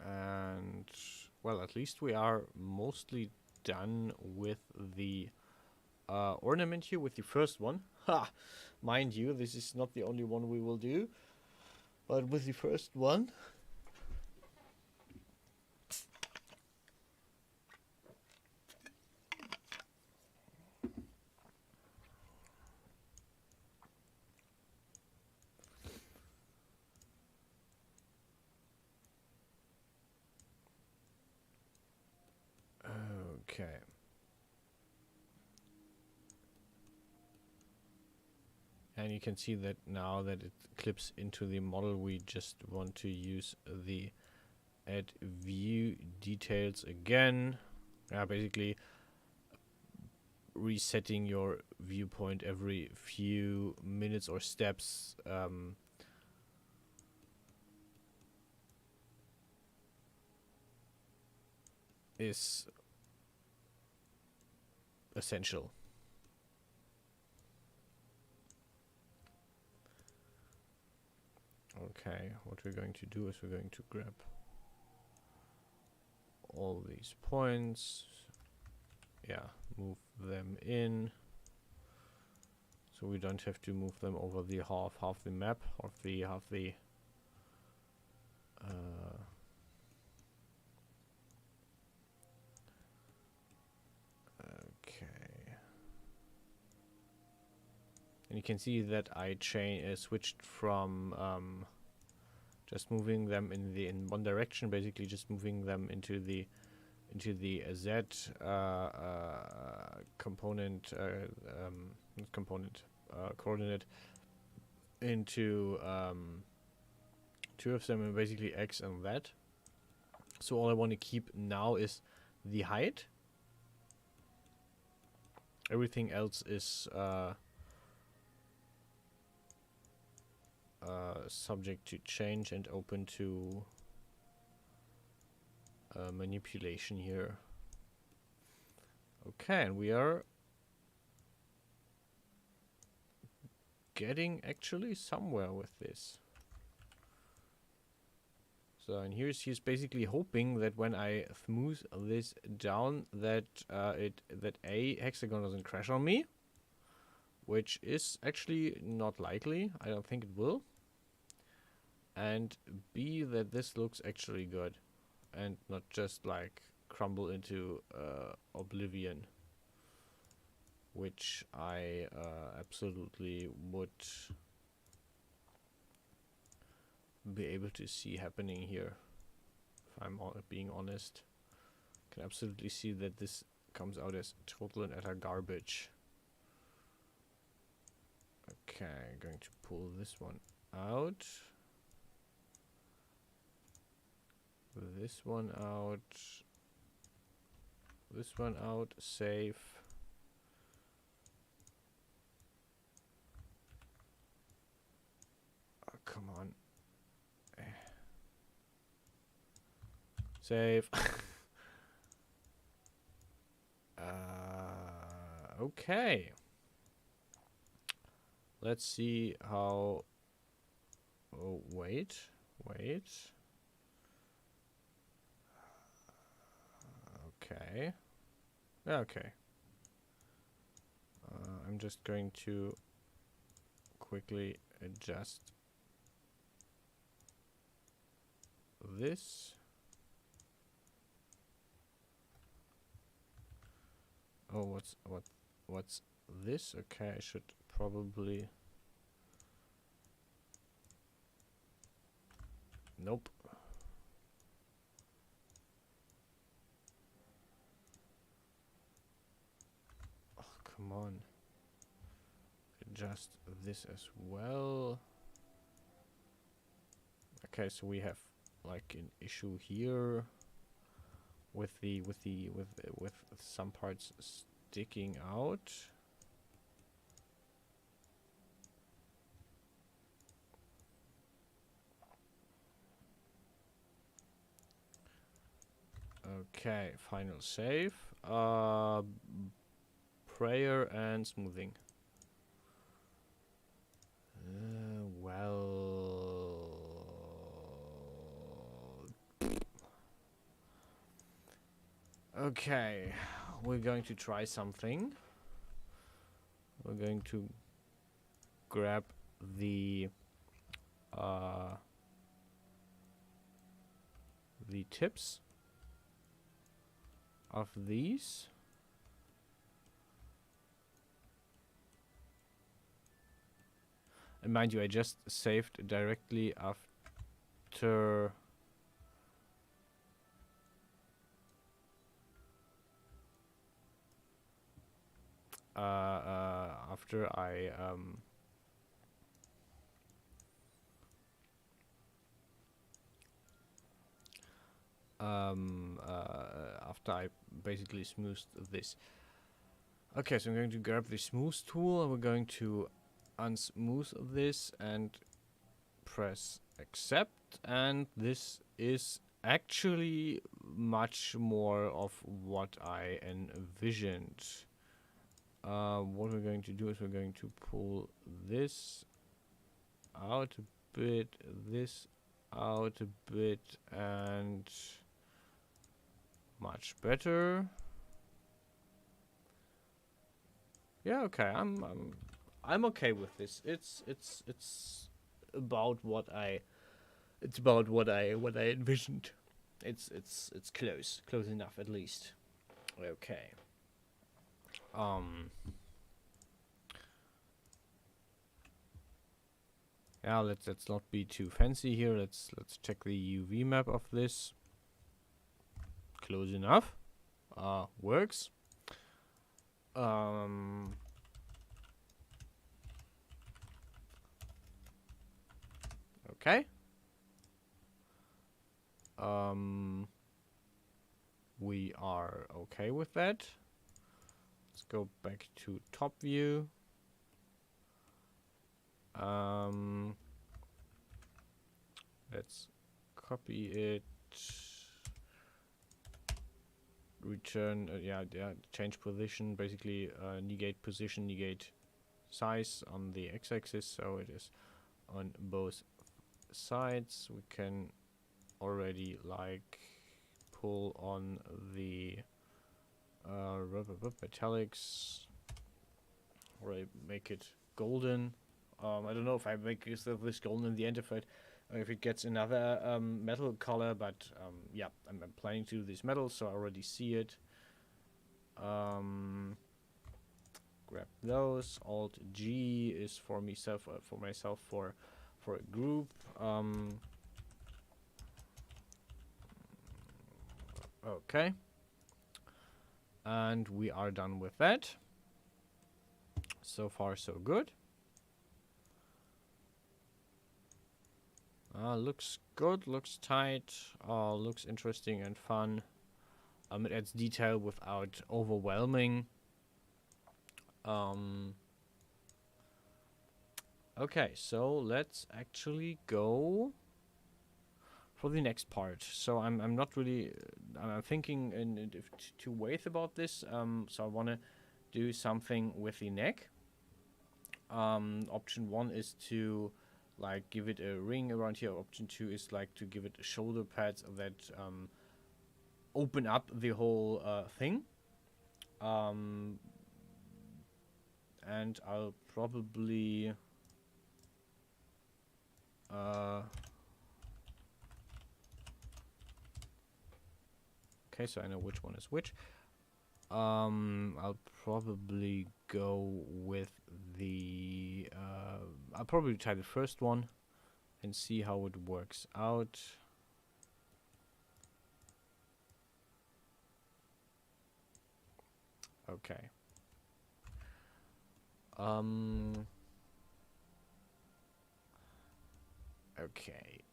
And well, at least we are mostly done with the ornament here, with the first one. Ha! Mind you, this is not the only one we will do, but with the first one. And you can see that now that it clips into the model, we just want to use the add view details again. Basically resetting your viewpoint every few minutes or steps is essential. Okay, what we're going to do is we're going to grab all these points, move them in, so we don't have to move them over the half the map, half the okay. And you can see that I switched from just moving them in one direction, basically just moving them into the Z component, coordinate, into two of them, and basically X and Z. So all I want to keep now is the height. Everything else is subject to change and open to manipulation here. Okay, and we are getting actually somewhere with this. So, and he's basically hoping that when I smooth this down, that A, Hexagon doesn't crash on me, which is actually not likely. I don't think it will. And B, that this looks actually good and not just like crumble into oblivion, which I absolutely would be able to see happening here. If I'm being honest, I can absolutely see that this comes out as total and utter garbage. Okay, going to pull this one out. This one out. This one out. Save. Oh, come on. Save. Okay. Let's see how... Oh, wait. Okay. Okay. I'm just going to quickly adjust this. Oh, what's this? Okay, I should probably... Nope. Oh, come on. Adjust this as well. Okay, so we have like an issue here with some parts sticking out. Okay, final save. Prayer and smoothing. Well... Okay, we're going to try something. We're going to grab the tips of these. And mind you, I just saved directly after after I after I basically smoothed this. Okay, so I'm going to grab the smooth tool and we're going to unsmooth this and press accept, and this is actually much more of what I envisioned. What we're going to do is we're going to pull this out a bit, this out a bit, and much better. Yeah, okay, I'm okay with this. It's about what I envisioned. It's close enough at least. Okay. Yeah, let's not be too fancy here. Let's check the UV map of this. Close enough. Works. Okay. We are okay with that. Let's go back to top view. Let's copy it. Return, yeah, change position, basically negate position, negate size on the x-axis, so it is on both sides. We can already like pull on the metallics, or I make it golden. I don't know if I make this golden in the end, if it gets another metal color, but yeah, I'm planning to do this metal, so I already see it. Grab those. Alt G is for myself, for a group. Okay, and we are done with that. So far, so good. Looks good, looks tight, looks interesting and fun. It adds detail without overwhelming. Okay, so let's actually go for the next part. So I'm not really, I'm thinking in two ways about this. So I want to do something with the neck. Option 1 is to like give it a ring around here. Option 2 is like to give it shoulder pads that open up the whole thing. And I'll probably okay, so I know which one is which. I'll probably go with the I'll probably try the first one and see how it works out. Okay. Okay.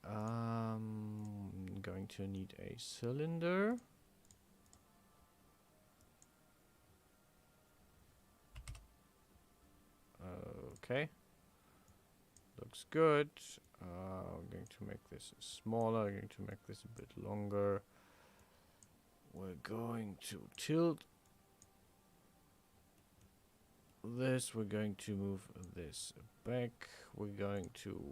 Going to need a cylinder. Okay. Looks good. I'm going to make this smaller. I'm going to make this a bit longer. We're going to tilt this. We're going to move this back. We're going to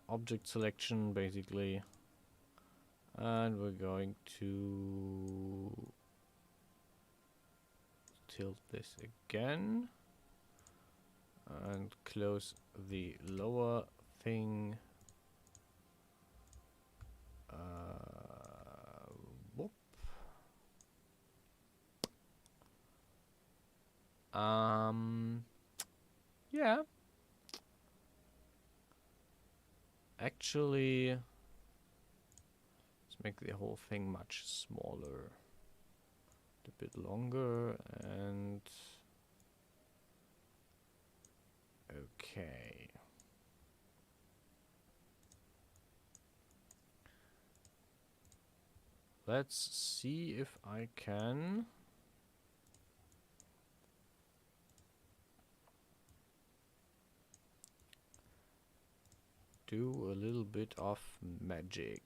object selection, basically. And we're going to tilt this again and close the lower thing. Whoop. Yeah. Actually, let's make the whole thing much smaller. A bit longer and okay. Let's see if I can do a little bit of magic.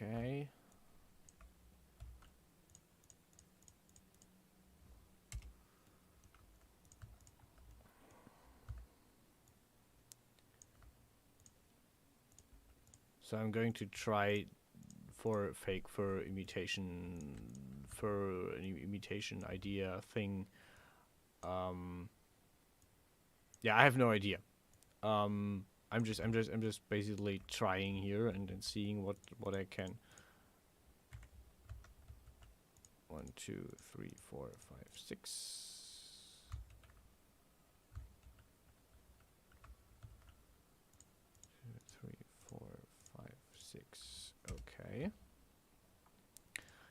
Okay. So I'm going to try for fake fur imitation fur imitation idea thing. Yeah, I have no idea. I'm just basically trying here and then seeing what I can. 1, 2, 3, 4, 5, 6. 2, 3, 4, 5, 6. Okay.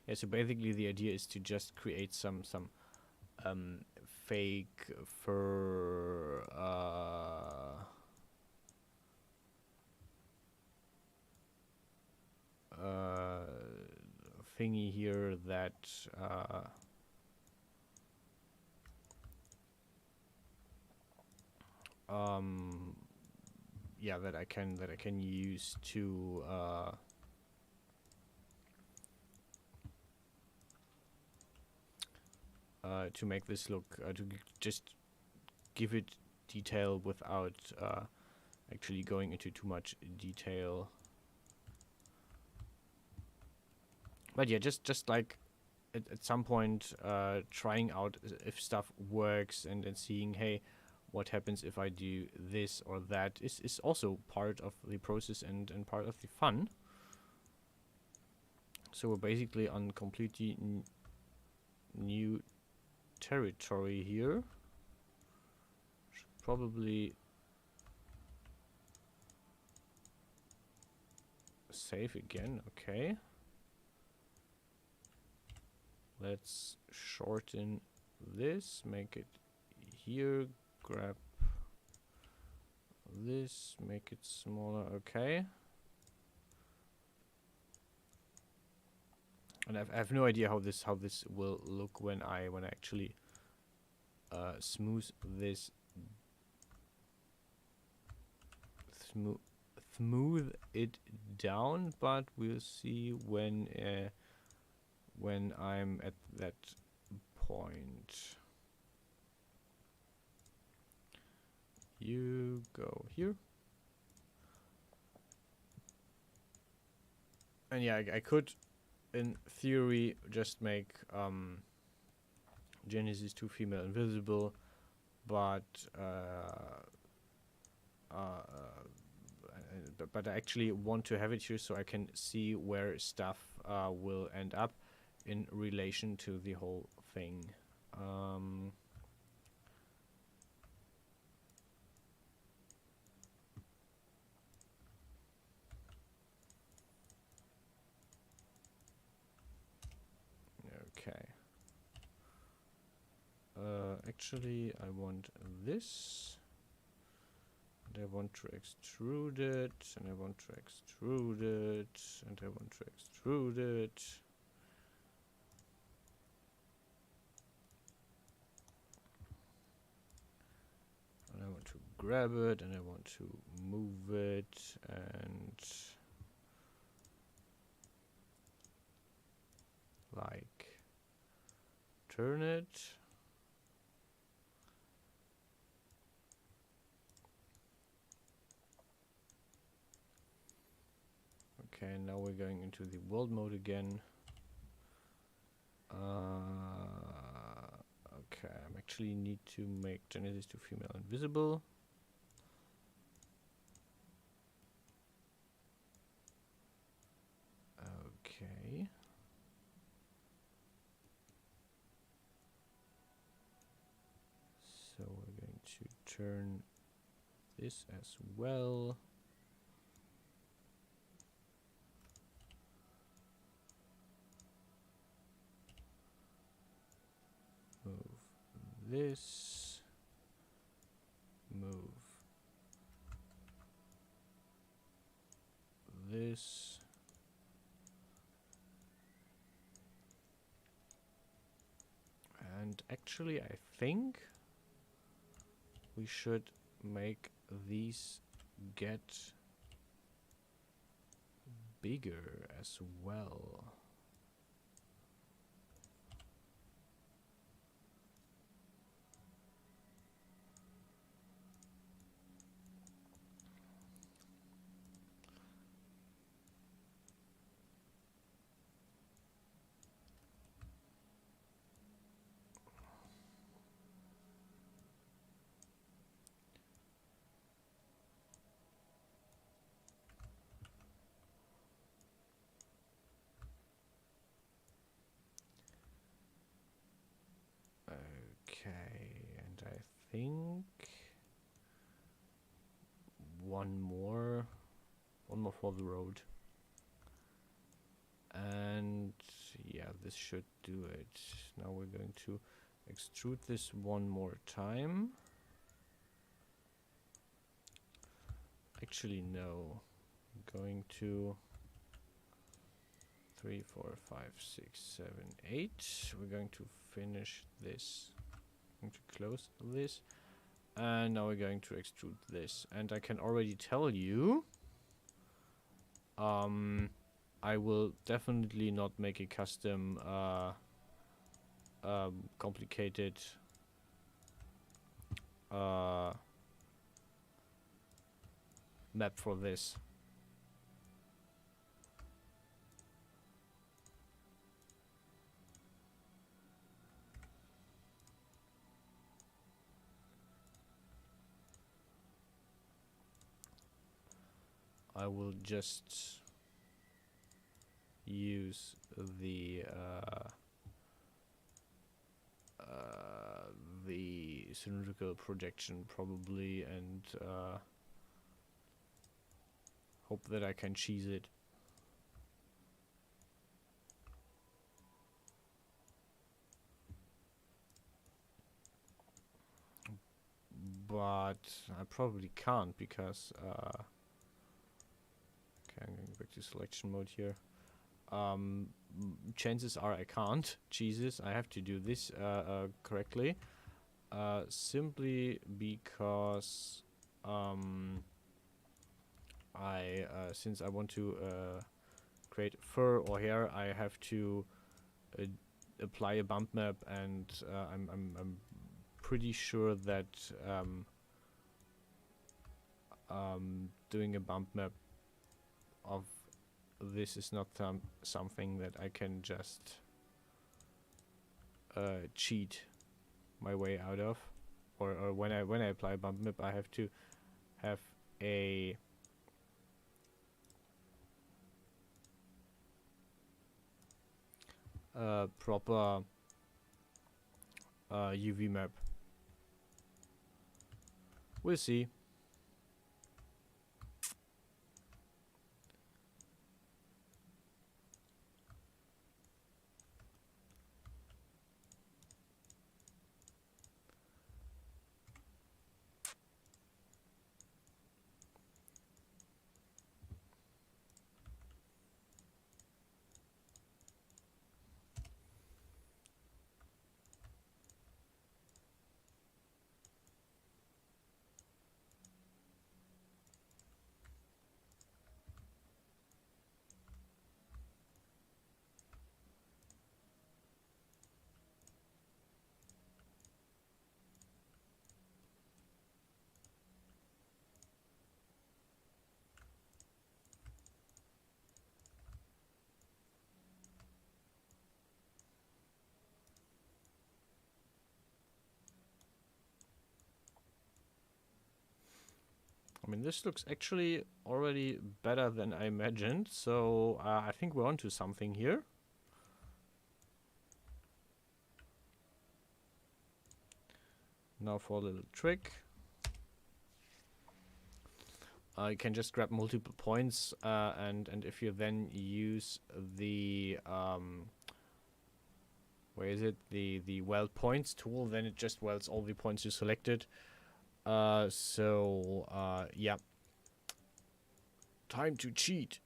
Yeah, so basically the idea is to just create some fake fur thingy here that yeah, that I can use to make this look to just give it detail without actually going into too much detail. But yeah, just like at some point trying out if stuff works and then seeing, hey, what happens if I do this or that is also part of the process and part of the fun. So we're basically on completely new territory here. Should probably save again. Okay. Let's shorten this, make it here, grab this, make it smaller. Okay. And I have no idea how this will look when I actually smooth this, smooth it down. But we'll see when I'm at that point. You go here. And yeah, I could, in theory, just make Genesis 2 female invisible, but I actually want to have it here so I can see where stuff will end up in relation to the whole thing. Okay. Actually, I want this. And I want to extrude it, and I want to extrude it, and I want to extrude it. And I want to grab it, and I want to move it, and like turn it. Okay, now we're going into the world mode again. Okay, I actually need to make Genesis to female invisible. Okay. turn this as well. Move this. Move this. And actually, I think we should make these get bigger as well. Okay, and I think one more for the road. And yeah, this should do it. Now we're going to extrude this one more time. Actually, no. I'm going to 3, 4, 5, 6, 7, 8. We're going to finish this. I'm going to close this. And now we're going to extrude this. And I can already tell you, I will definitely not make a custom complicated map for this. I will just use the cylindrical projection probably, and hope that I can cheese it. But I probably can't because okay, I'm going back to selection mode here. Chances are I can't cheese this. I have to do this correctly, simply because since I want to create fur or hair, I have to apply a bump map, and I'm pretty sure that doing a bump map of this is not something that I can just cheat my way out of, or when I apply a bump map, I have to have a proper UV map. We'll see. I mean, this looks actually already better than I imagined, so I think we're onto something here. Now for a little trick. you can just grab multiple points, and if you then use the where is it, the weld points tool, then it just welds all the points you selected. Yeah, time to cheat.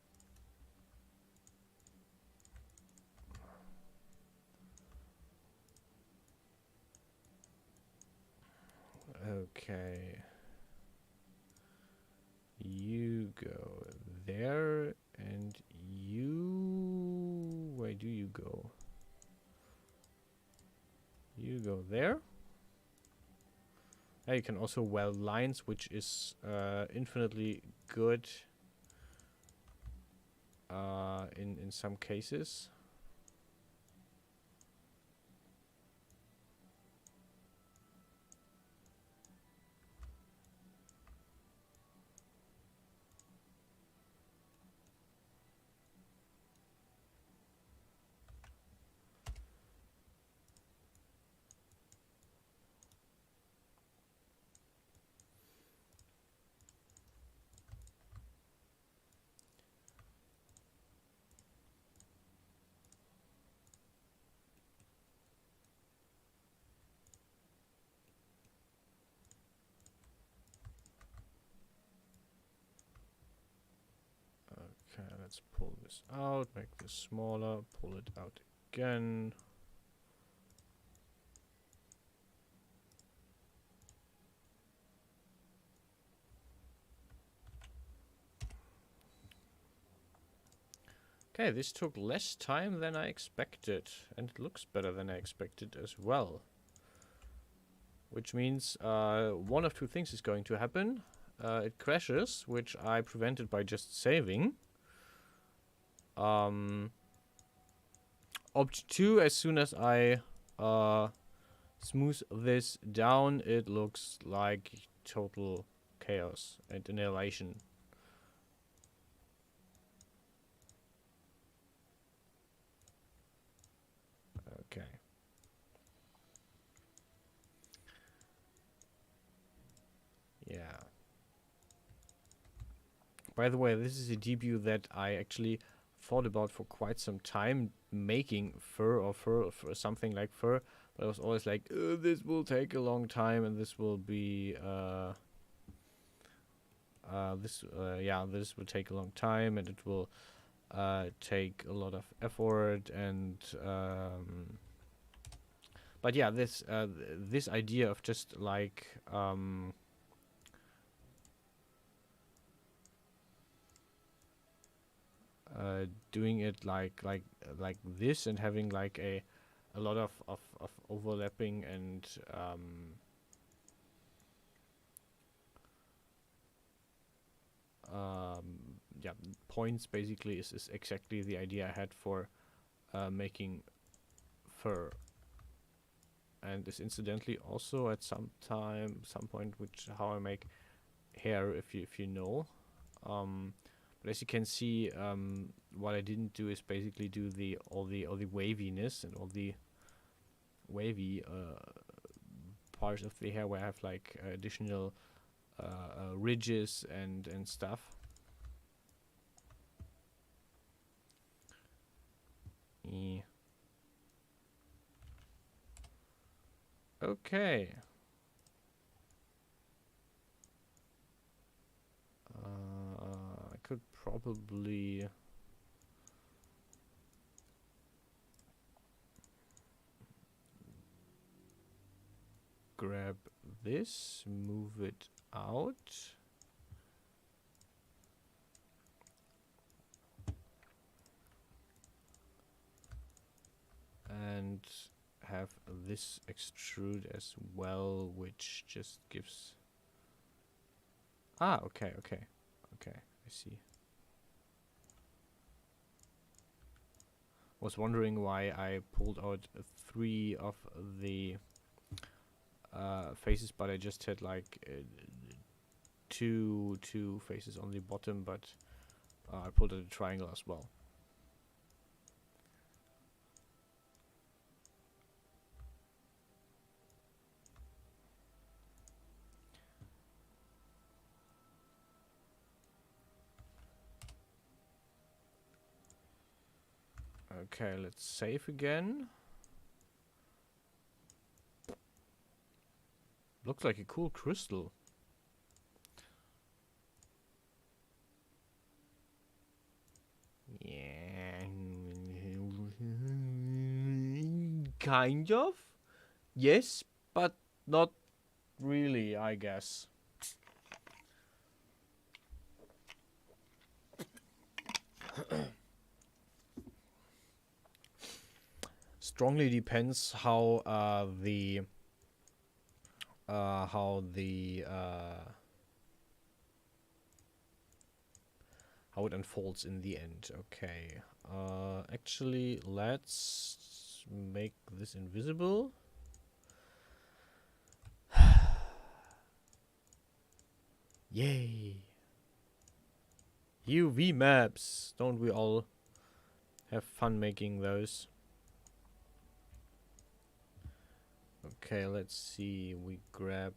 Okay. You go there, and you... Where do you go? You go there. You can also weld lines, which is infinitely good in some cases. Okay, let's pull this out, make this smaller, pull it out again. Okay, this took less time than I expected, and it looks better than I expected as well. Which means one of two things is going to happen. It crashes, which I prevented by just saving. Opt 2, as soon as I smooth this down, it looks like total chaos and annihilation. Okay. Yeah. By the way, this is a debut that I actually thought about for quite some time, making fur or something like fur, but I was always like, this will take a long time, and this will be this will take a long time, and it will take a lot of effort, and but yeah, this this idea of just like doing it like this, and having like a lot of overlapping and yeah, points basically is exactly the idea I had for making fur, and is incidentally also at some point which how I make hair, if you know. But as you can see, what I didn't do is basically do all the waviness and all the wavy parts of the hair, where I have like additional ridges and stuff. Yeah. Okay. I could probably grab this, move it out. And have this extrude as well, which just gives... Ah, okay, I see. Was wondering why I pulled out 3 of the faces, but I just had like two faces on the bottom, but I pulled out a triangle as well. Okay, let's save again. Looks like a cool crystal. Yeah. Kind of. Yes, but not really, I guess. Strongly depends how how it unfolds in the end. Okay. Actually, let's make this invisible. Yay! UV maps! Don't we all have fun making those? Okay, let's see. We grab...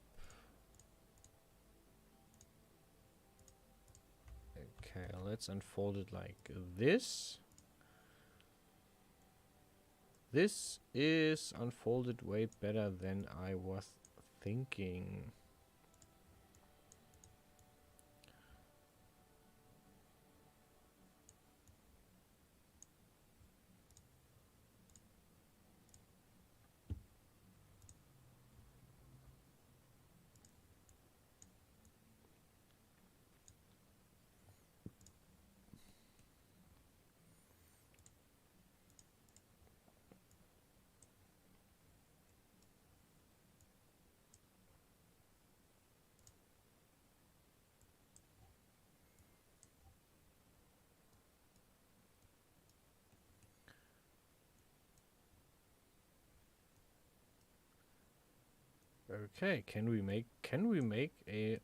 Okay, let's unfold it like this. This is unfolded way better than I was thinking. Okay, can we make a...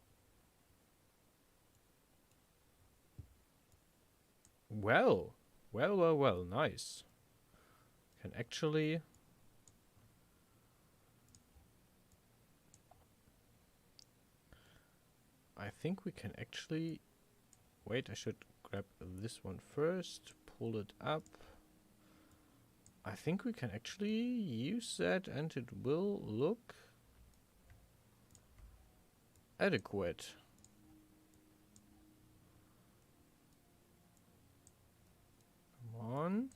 Well, nice. Can actually... I think we can actually... Wait, I should grab this one first, pull it up. I think we can actually use that and it will look adequate. Come on.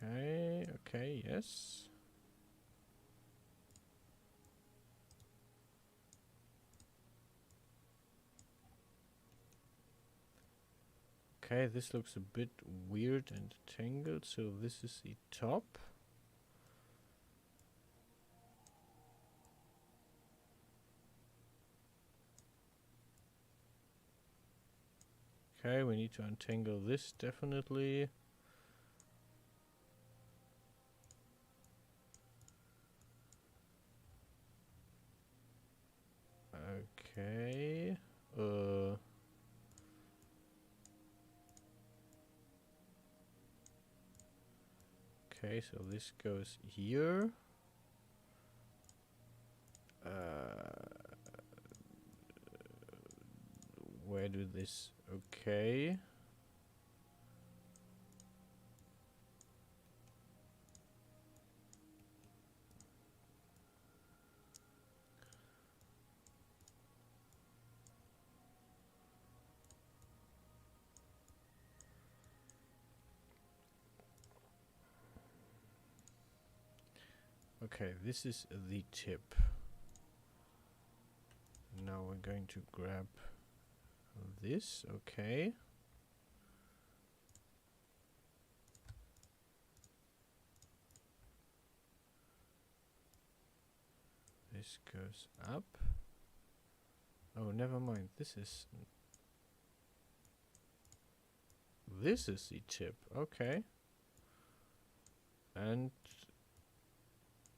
Okay, yes. Okay, this looks a bit weird and tangled, so this is the top. Okay, we need to untangle this definitely. Okay. Okay, so this goes here. Where do this... Okay. Okay, this is the tip. Now we're going to grab this, okay. This goes up. Oh, never mind. This is the tip, okay. And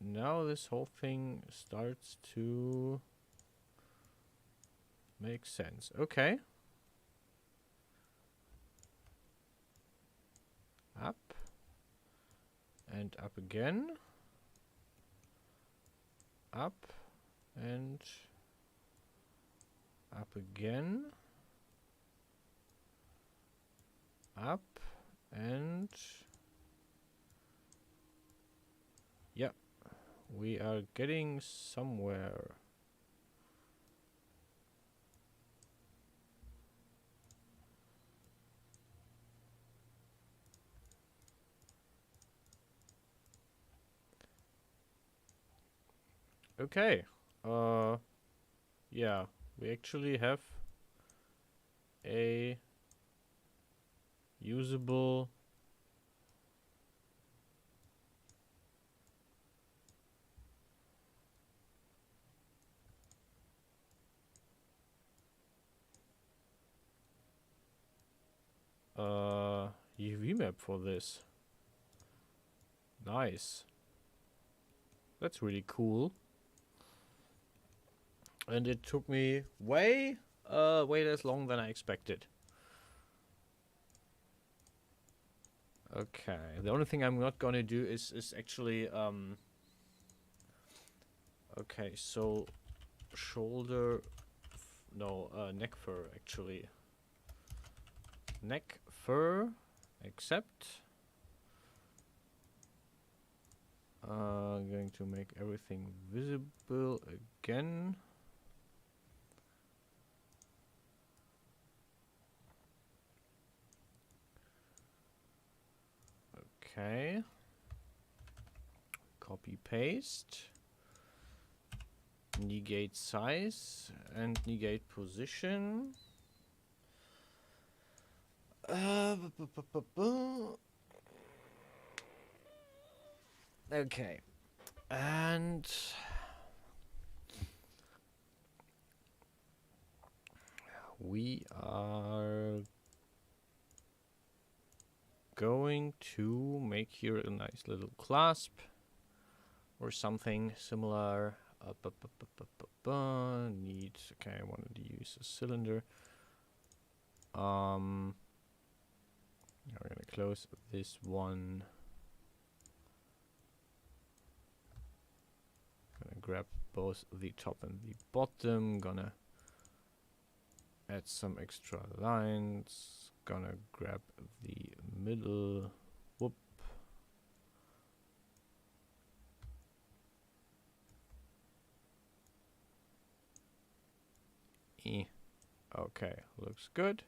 now this whole thing starts to make sense. Okay. Up. And up again. Up. And up again. up, and yeah, we are getting somewhere. Okay. Yeah, we actually have a usable UV map for this. Nice. That's really cool. And it took me way less long than I expected. Okay, the only thing I'm not gonna do is actually okay, so shoulder no, neck fur actually. Neck fur except going to make everything visible again. Okay. Copy paste. Negate size and negate position. Okay. And we are going to make here a nice little clasp or something similar. Need, okay, I wanted to use a cylinder. Now we're gonna close this one. Gonna grab both the top and the bottom. Gonna add some extra lines. Gonna grab the middle. Whoop. Okay, looks good.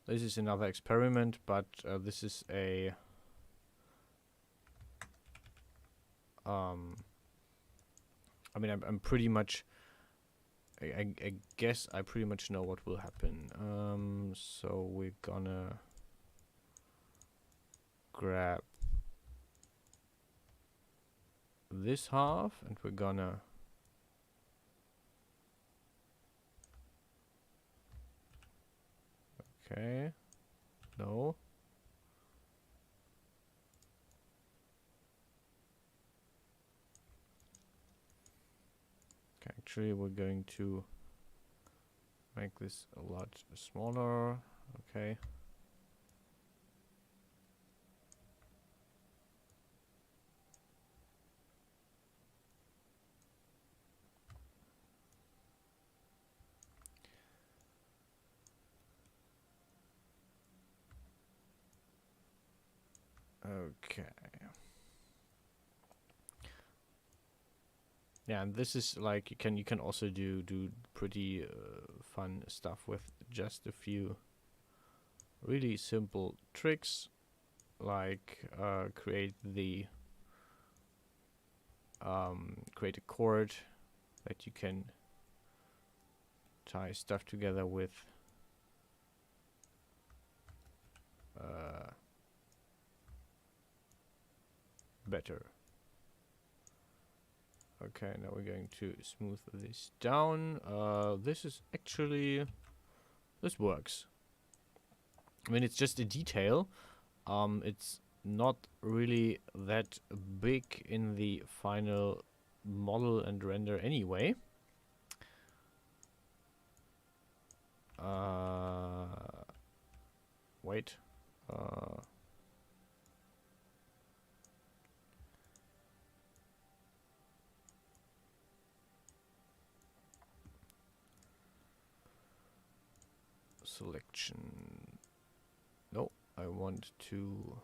This is another experiment, but this is a I mean, I'm pretty much I guess I pretty much know what will happen. So we're gonna grab this half and we're gonna okay, no. Okay, actually we're going to make this a lot smaller. Okay. Okay. Yeah, and this is like you can also do pretty fun stuff with just a few really simple tricks, like create a cord that you can tie stuff together with. Better. Okay, now we're going to smooth this down. This is actually, this works. I mean, it's just a detail. It's not really that big in the final model and render anyway. Wait. selection. No, I want to.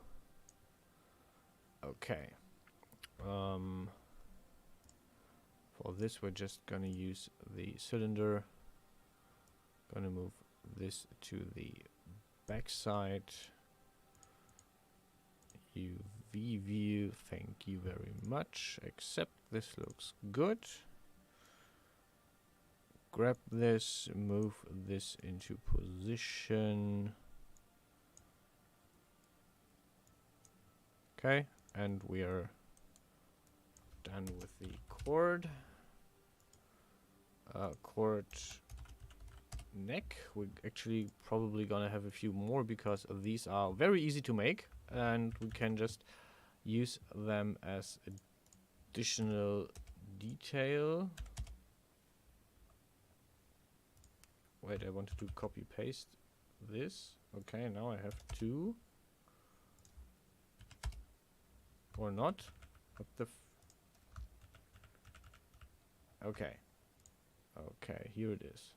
Okay. For this, we're just gonna use the cylinder. Gonna move this to the back side. UV view, thank you very much. Accept, this looks good. Grab this, move this into position. Okay, and we are done with the cord. Cord neck. We're actually probably gonna have a few more because these are very easy to make, and we can just use them as additional detail. Wait, I want to do copy paste this. Okay, now I have two. Or not. What the okay. Okay, here it is.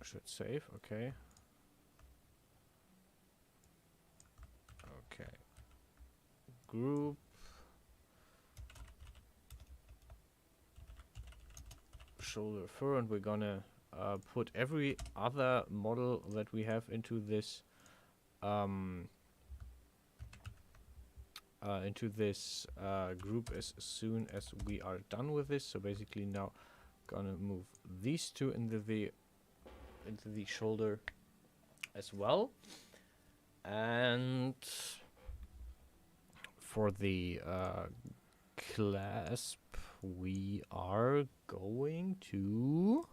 Should save, okay. Okay. Group. Shoulder fur, and we're gonna put every other model that we have into this group as soon as we are done with this. So basically now gonna move these two into the shoulder as well. And for the clasp, we are going to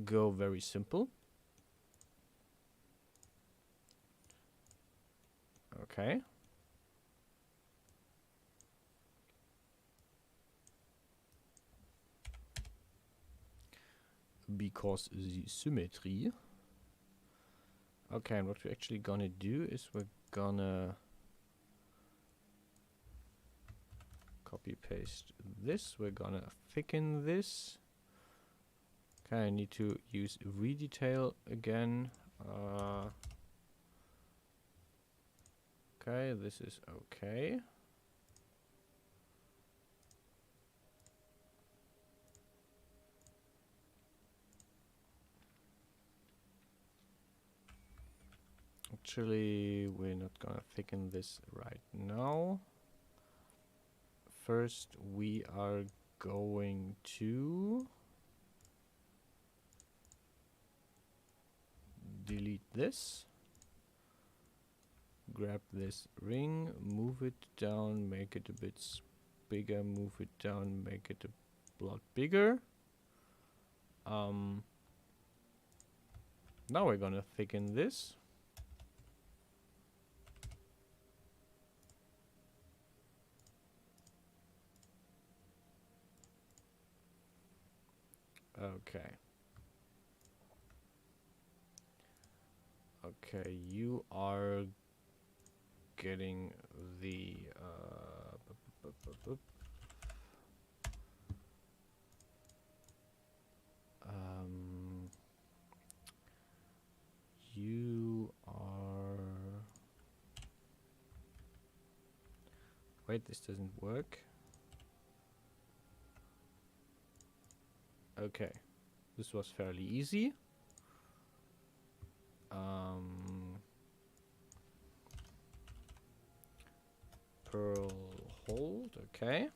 go very simple. Okay. Because the symmetry. Okay, and what we're actually gonna do is we're gonna copy paste this. We're gonna thicken this. Okay, I need to use redetail again. Okay, this is okay. Actually, we're not gonna thicken this right now. First, we are going to delete this. Grab this ring, move it down, make it a bit bigger, move it down, make it a lot bigger. Now we're gonna thicken this. Okay. Okay, you are getting the you are, wait, this doesn't work. Okay, this was fairly easy. Pearl hold, okay.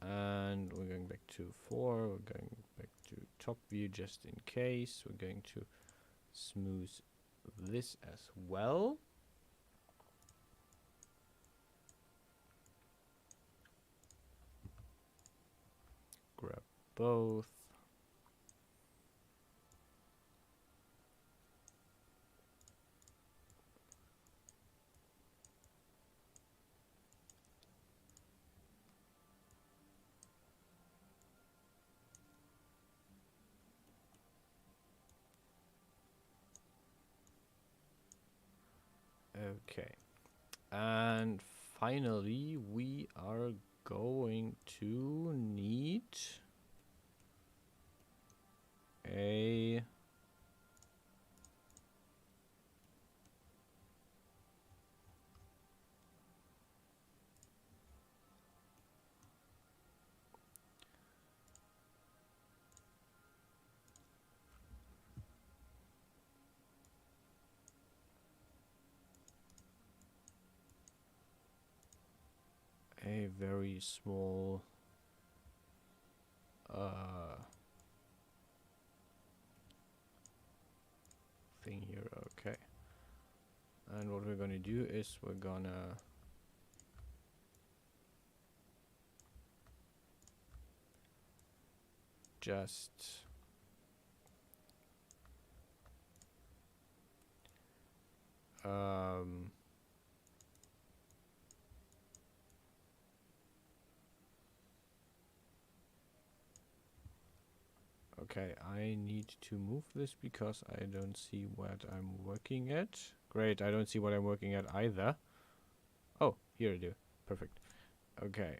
And we're going back to 4, we're going back to top view just in case. We're going to smooth this as well. Grab both. Okay. And finally, we are going to need a very small thing here. Okay. And what we're gonna do is we're gonna just okay, I need to move this because I don't see what I'm working at. Great, I don't see what I'm working at either. Oh, here I do. Perfect. Okay.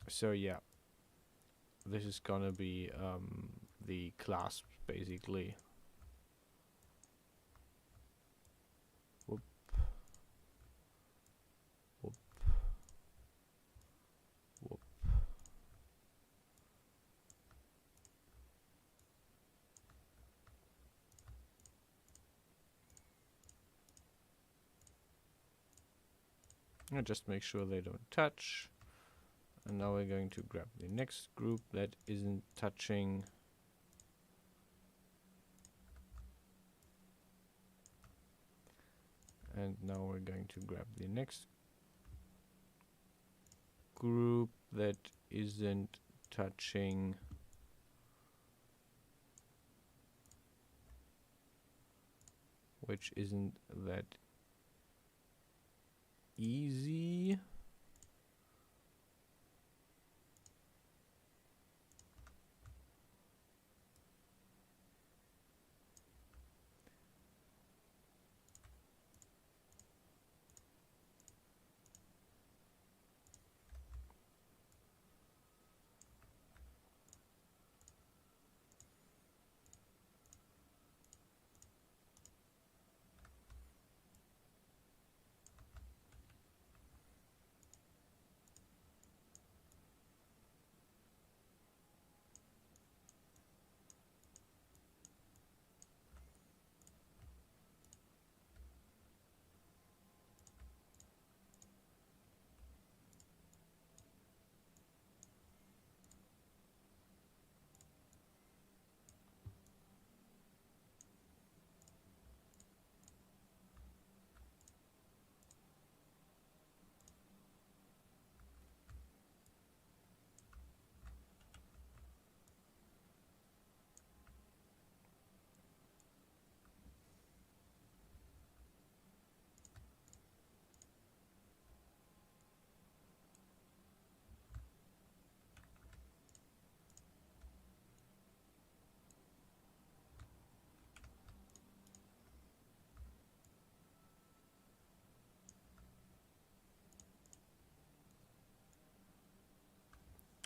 So yeah, this is gonna be the clasp basically. Whoop. Whoop. Whoop. And just make sure they don't touch. And now we're going to grab the next group that isn't touching. And now we're going to grab the next group that isn't touching. Which isn't that easy.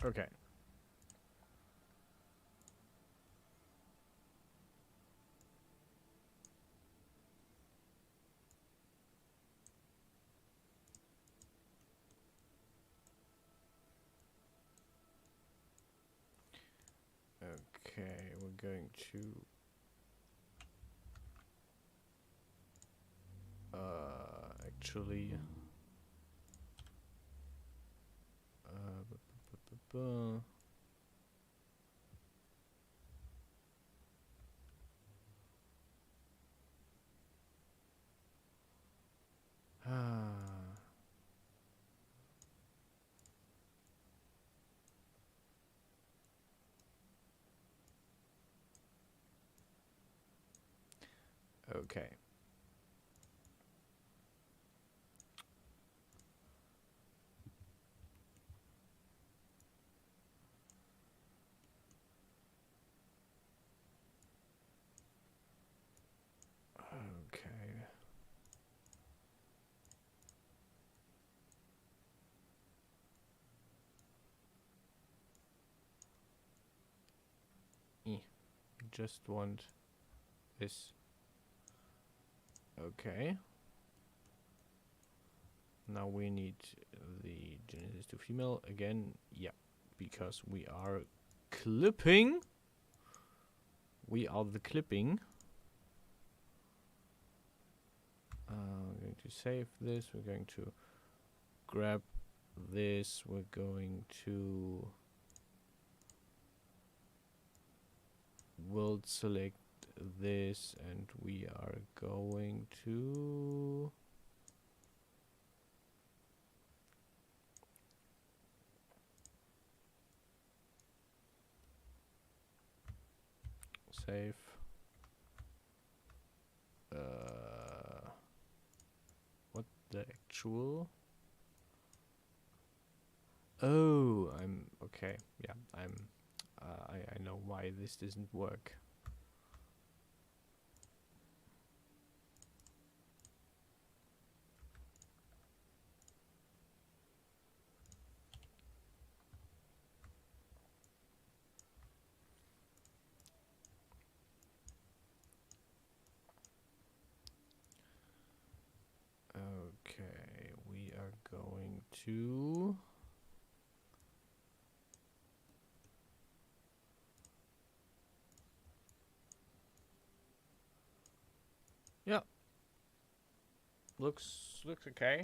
Okay. Okay, we're going to actually okay. Okay. just want this. Okay. Now we need the genesis to female again. Yeah, because we are clipping. We are the clipping. We're going to save this. We're going to grab this. We're going to world select this, and we are going to save. What the actual? Oh, I'm okay. Yeah, I'm. I know why this doesn't work. Okay, we are going to. Yeah. Looks okay.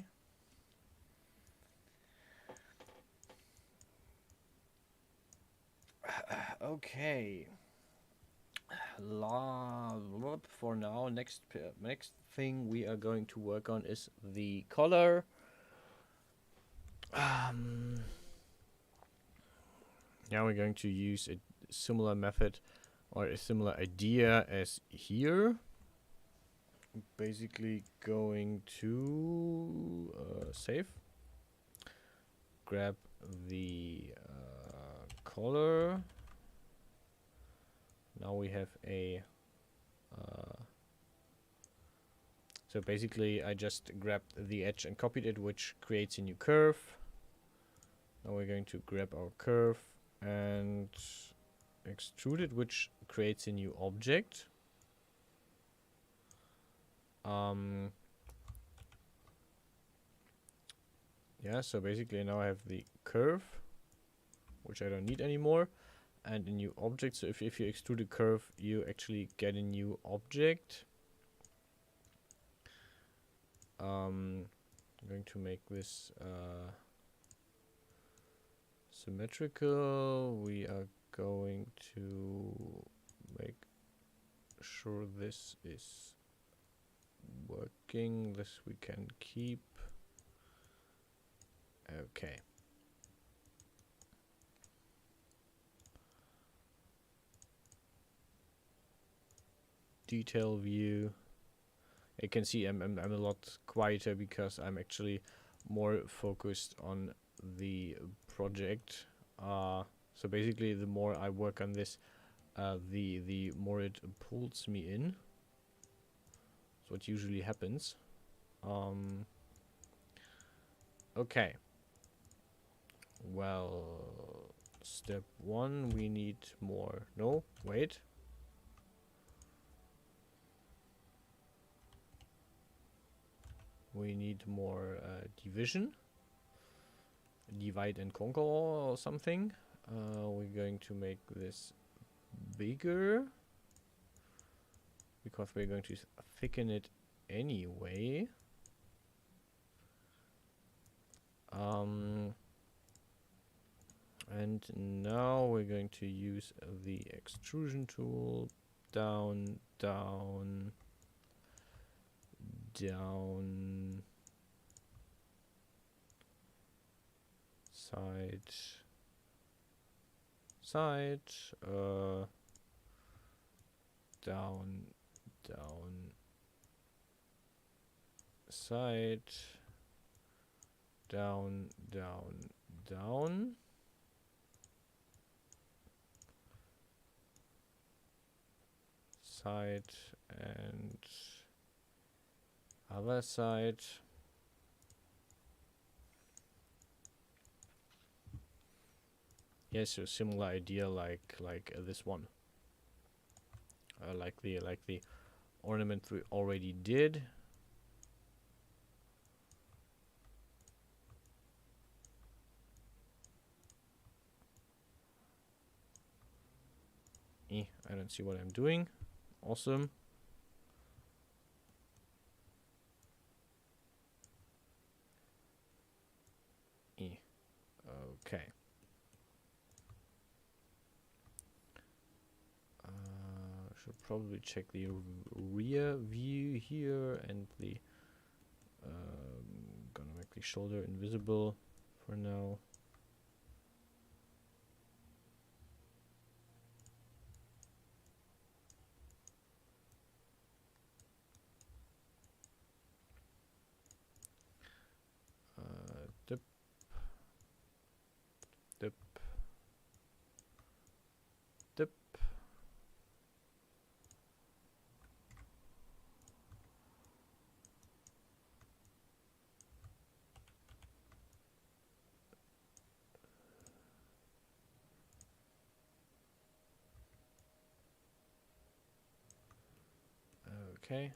Okay. For now, next thing we are going to work on is the color. Now we're going to use a similar method or a similar idea as here. Basically going to save, grab the color. Now we have a so basically I just grabbed the edge and copied it, which creates a new curve. Now we're going to grab our curve and extrude it, which creates a new object. Yeah, so basically now I have the curve, which I don't need anymore, and a new object. So if you extrude a curve, you actually get a new object. I'm going to make this symmetrical. We are going to make sure this is working. This we can keep. Okay. Detail view. You can see I'm a lot quieter because I'm actually more focused on the project. So basically, the more I work on this, the more it pulls me in. That's what usually happens. Okay. Well, step 1, we need more. No, wait. We need more division. Divide and conquer or something. We're going to make this bigger because we're going to thicken it anyway. And now we're going to use the extrusion tool. Down, down, down, side, side, down, down, side, down, down, down. Side and other side. Yes, a similar idea like this one. like the ornament we already did. I don't see what I'm doing. Awesome. Okay. Should probably check the rear view here and the gonna make the shoulder invisible for now. Dip, dip, dip. Okay.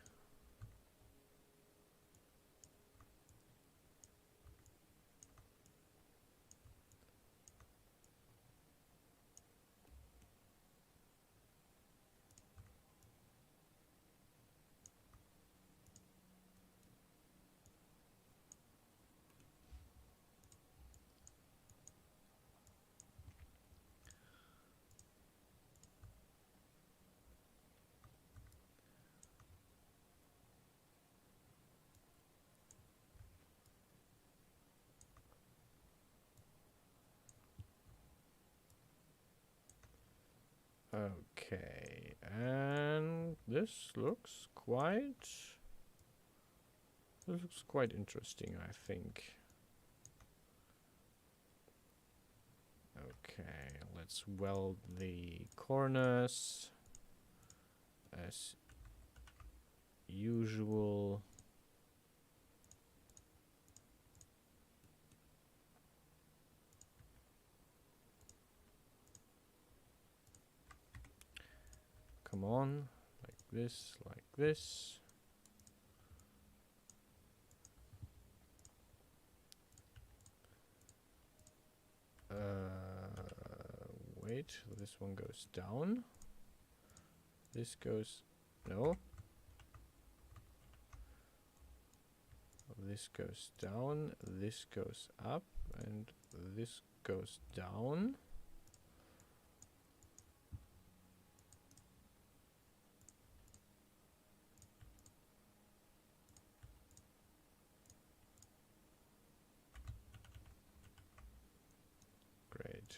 Okay, and this looks quite interesting, I think. Okay, let's weld the corners as usual. Come on, like this, like this. Wait, this one goes down. This goes, no. This goes down, this goes up, and this goes down. Great.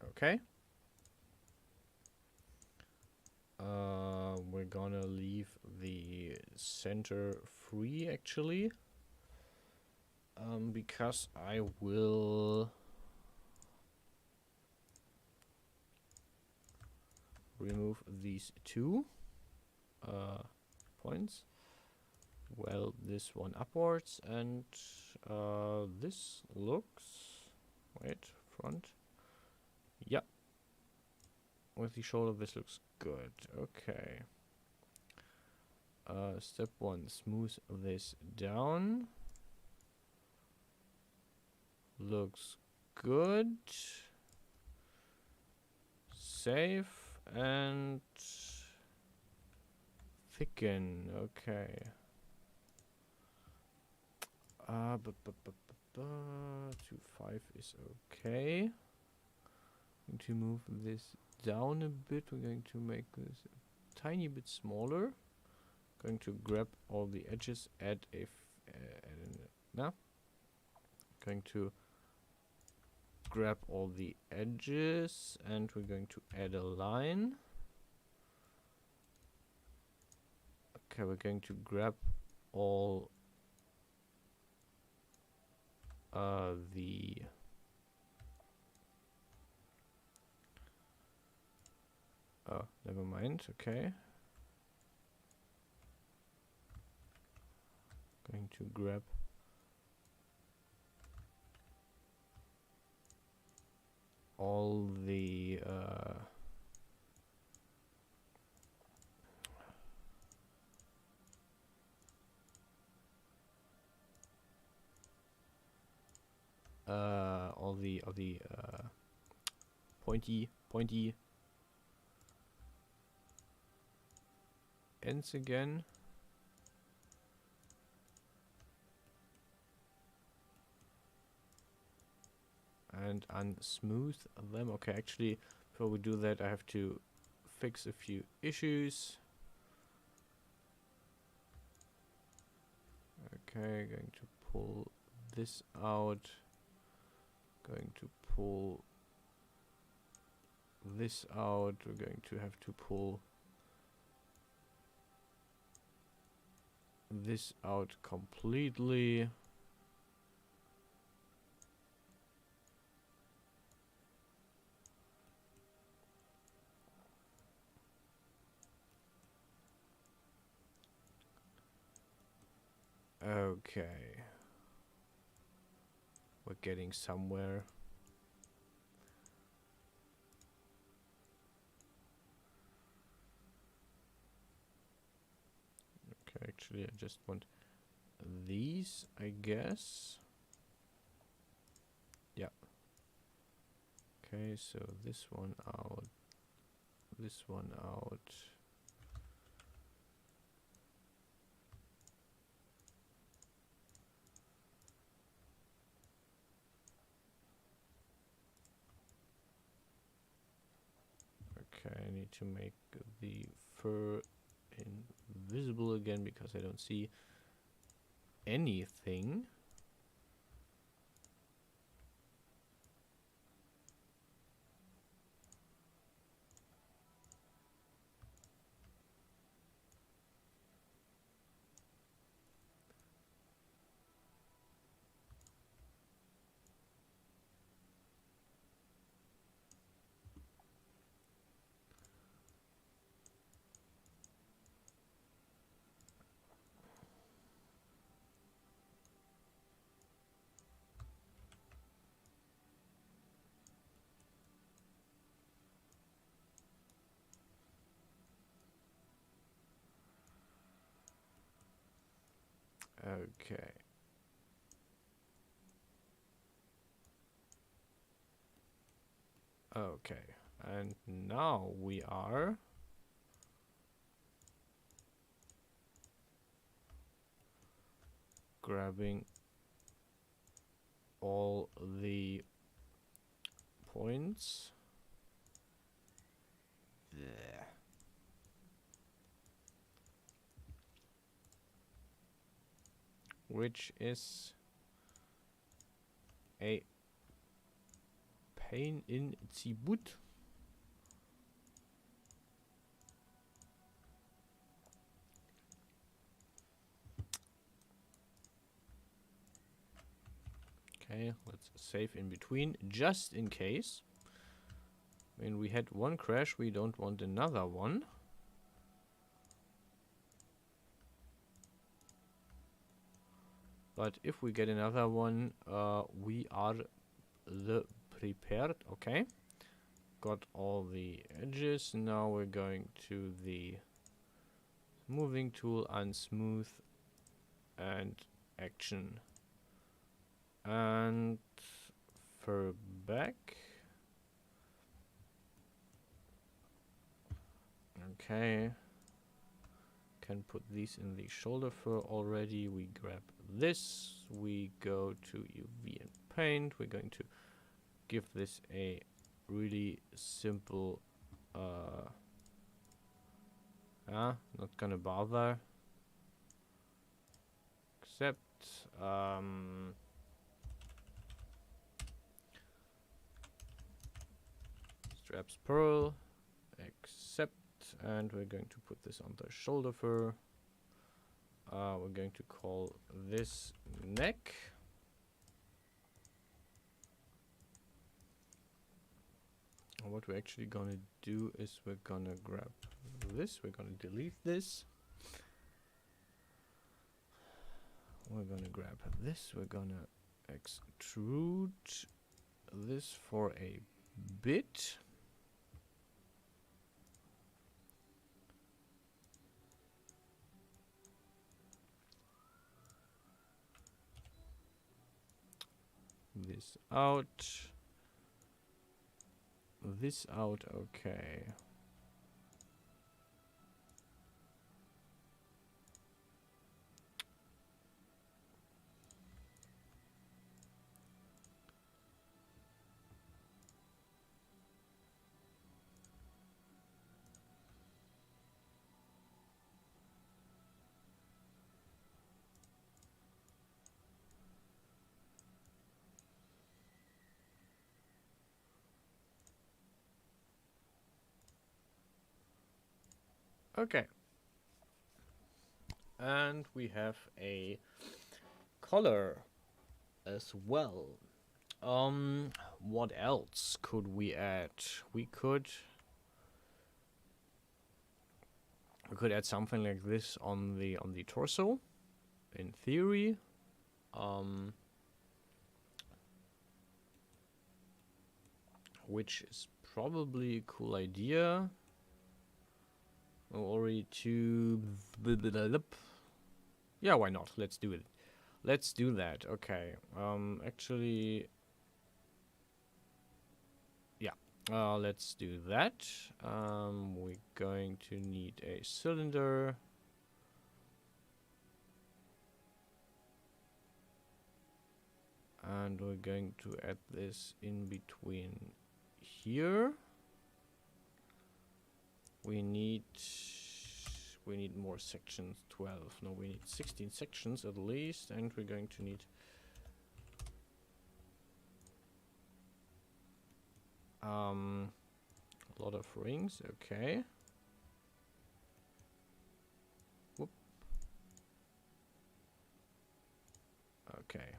Okay. We're gonna leave the center free actually, because I will remove these two points, weld this one upwards, and this looks, wait, front, yeah, with the shoulder this looks good. Okay. Step 1, smooth this down. Looks good. Save and thicken. Okay. 2.5 is okay. Going to move this down a bit. We're going to make this a tiny bit smaller. Going to grab all the edges, add a going to grab all the edges, and we're going to add a line. Okay, we're going to grab all the never mind. Okay, going to grab all the pointy ends again. And unsmooth them. Okay, actually, before we do that, I have to fix a few issues. Okay, going to pull this out. Going to pull this out. We're going to have to pull this out completely. Okay. We're getting somewhere. Okay, actually I just want these, I guess. Yeah. Okay, so this one out. This one out. Okay, I need to make the fur invisible again because I don't see anything. Okay. Okay. And now we are grabbing all the points. There. Which is a pain in the butt. Okay, let's save in between, just in case. When we had one crash, we don't want another one. But if we get another one, we are prepared. Okay. Got all the edges. Now we're going to the moving tool, unsmooth, and action. And for back. Okay. Can put these in the shoulder fur already. We grab this. We go to UV and paint. We're going to give this a really simple not gonna bother. Except straps pearl. Accept, and we're going to put this on the shoulder fur. We're going to call this neck. And what we're actually gonna do is we're gonna grab this, we're gonna delete this. We're gonna grab this, we're gonna extrude this for a bit. This out. This out, okay. Okay. And we have a color as well. What else could we add? We could add something like this on the torso, in theory. Which is probably a cool idea. Already two. Yeah, why not? Let's do it. Let's do that. Okay. Actually, yeah. Let's do that. We're going to need a cylinder. And we're going to add this in between here. We need more sections. 12. No, we need 16 sections at least, and we're going to need a lot of rings. Okay. Whoop. Okay.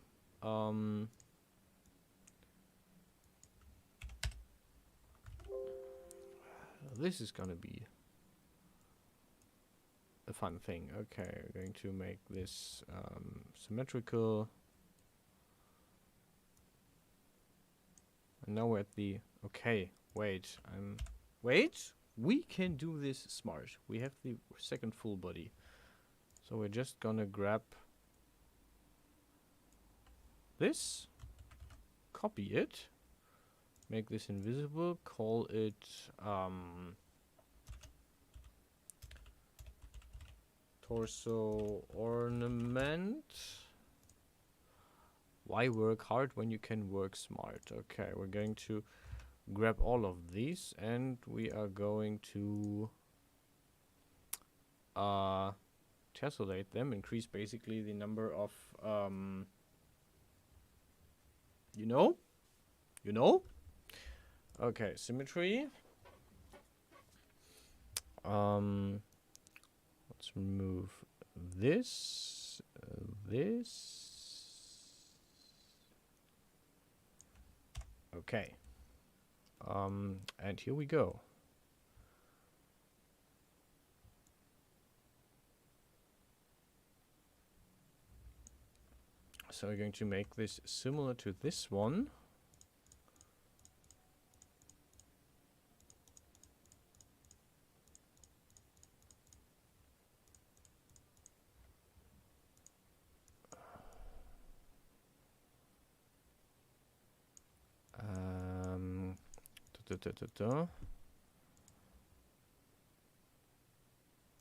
This is gonna be a fun thing. Okay, we're going to make this symmetrical. And now we're at the... Okay, wait. Wait! We can do this smart. We have the second full body. So we're just gonna grab this, copy it, make this invisible, call it torso ornament. Why work hard when you can work smart? Okay, we're going to grab all of these and we are going to tessellate them, increase basically the number of you know? Okay, symmetry. Let's remove this, this. Okay. And here we go. So we're going to make this similar to this one.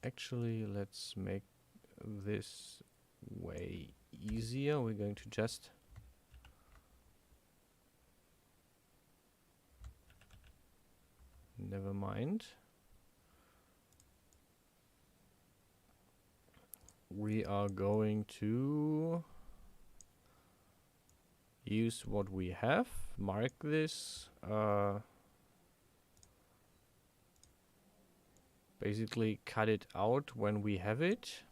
Actually, let's make this way easier. We're going to just never mind. We are going to use what we have, mark this, basically cut it out when we have it.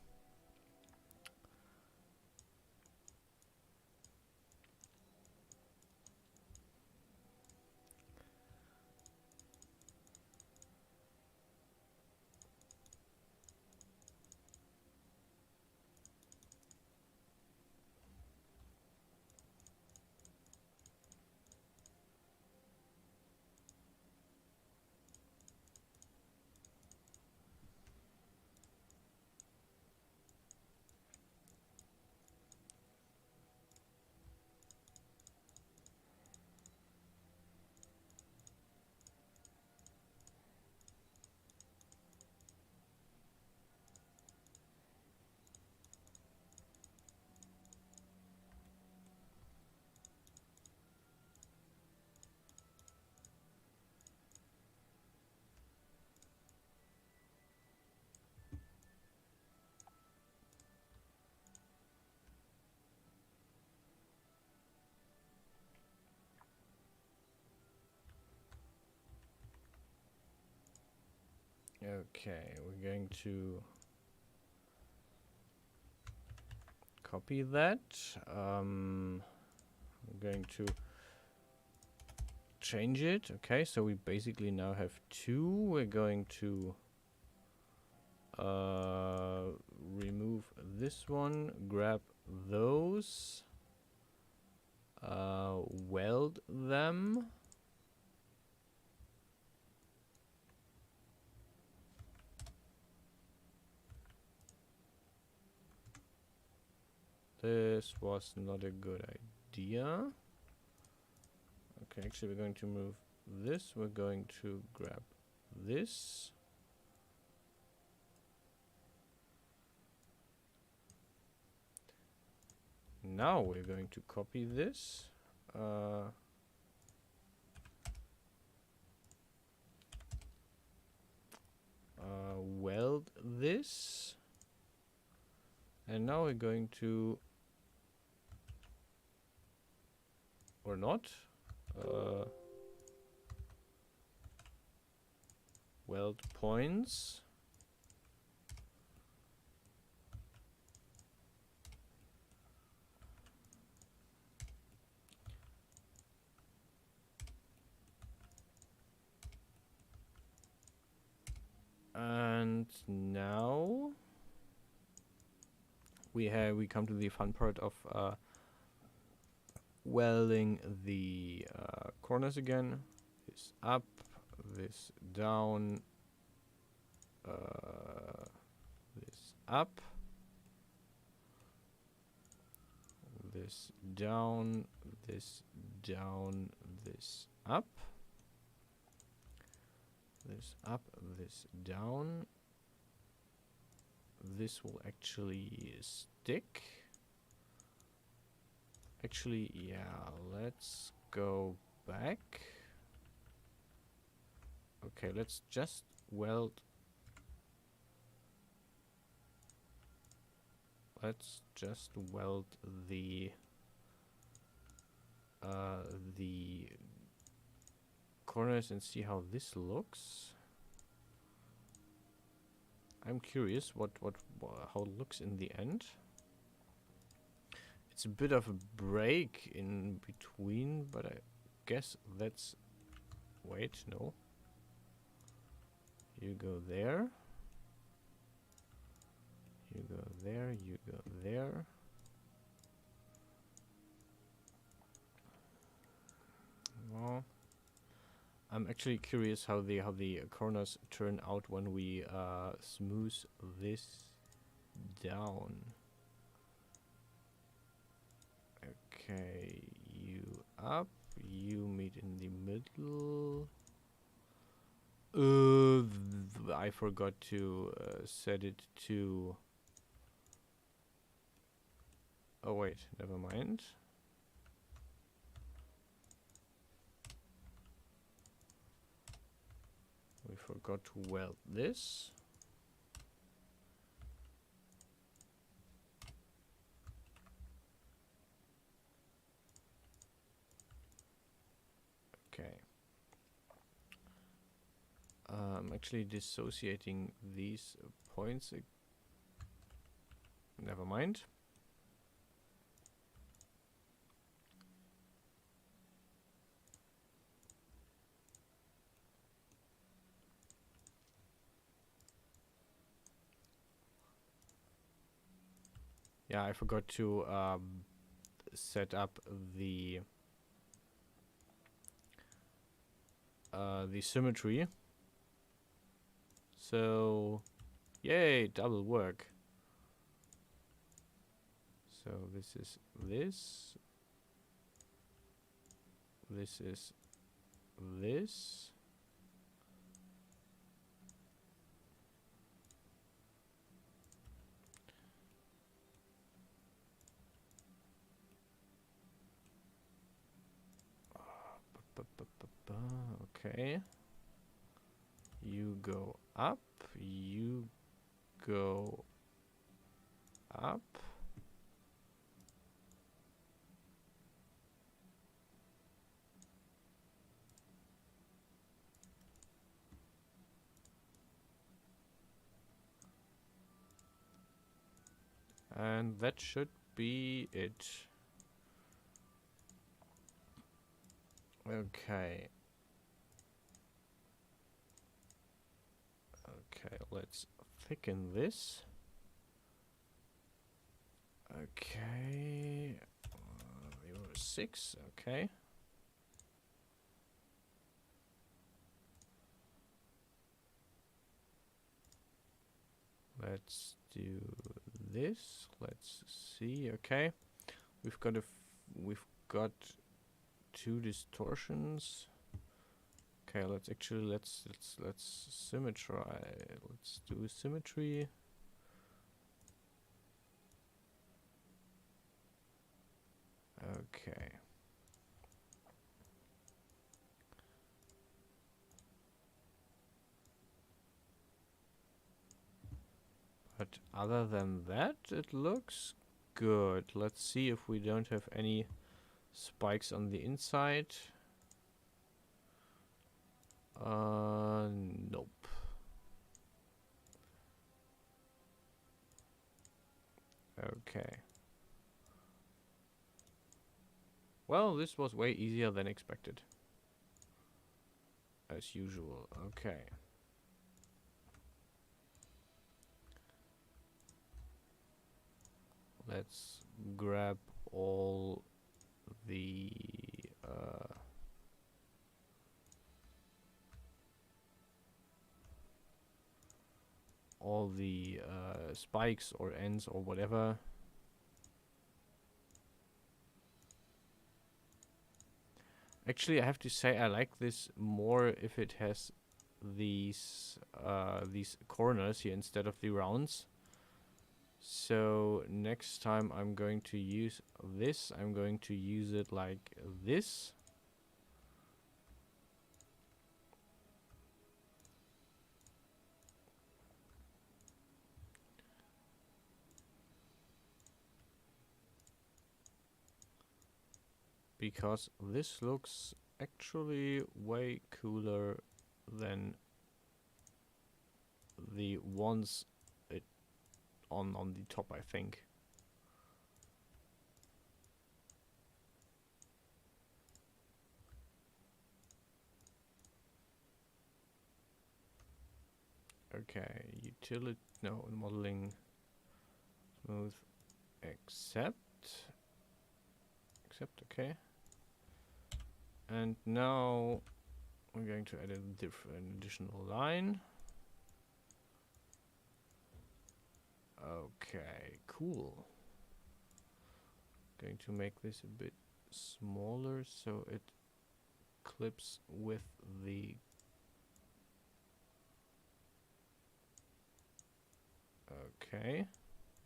Okay, we're going to copy that. I'm going to change it. Okay, so we basically now have two. We're going to remove this one, grab those, weld them. This was not a good idea. Okay, actually we're going to move this. We're going to grab this. Now we're going to copy this. Weld this. And now we're going to, or not, weld points. And now we come to the fun part of welding the corners again. This up, this down, this up, this down, this down, this up, this up, this down. This will actually stick. Actually, yeah, let's go back. Okay, let's just weld. Let's just weld the corners and see how this looks. I'm curious how it looks in the end. It's a bit of a break in between, but I guess that's... Wait, no. You go there. You go there, you go there. Well, I'm actually curious how the corners turn out when we smooth this down. Okay, you up, you meet in the middle. I forgot to set it to... Oh wait, never mind. We forgot to weld this. Okay. I'm actually dissociating these points. Never mind. Yeah, I forgot to set up the symmetry. So, yay, double work. So this is this. This is this. Okay. You go up, you go up. And that should be it. Okay. Okay, let's thicken this. Okay. 6, okay. Let's do this. Let's see. Okay, we've got we've got 2 distortions. Okay, let's symmetry. Let's do symmetry. Okay. But other than that, it looks good. Let's see if we don't have any spikes on the inside. Nope. Okay. Well, this was way easier than expected. As usual. Okay. Let's grab all the spikes or ends or whatever. Actually, I have to say I like this more if it has these corners here instead of the rounds. So next time I'm going to use this, I'm going to use it like this. Because this looks actually way cooler than the ones on the top, I think. Okay, utility, no, modeling, smooth, accept, okay. And now I'm going to add an additional line. Okay, cool. Going to make this a bit smaller so it clips with the okay.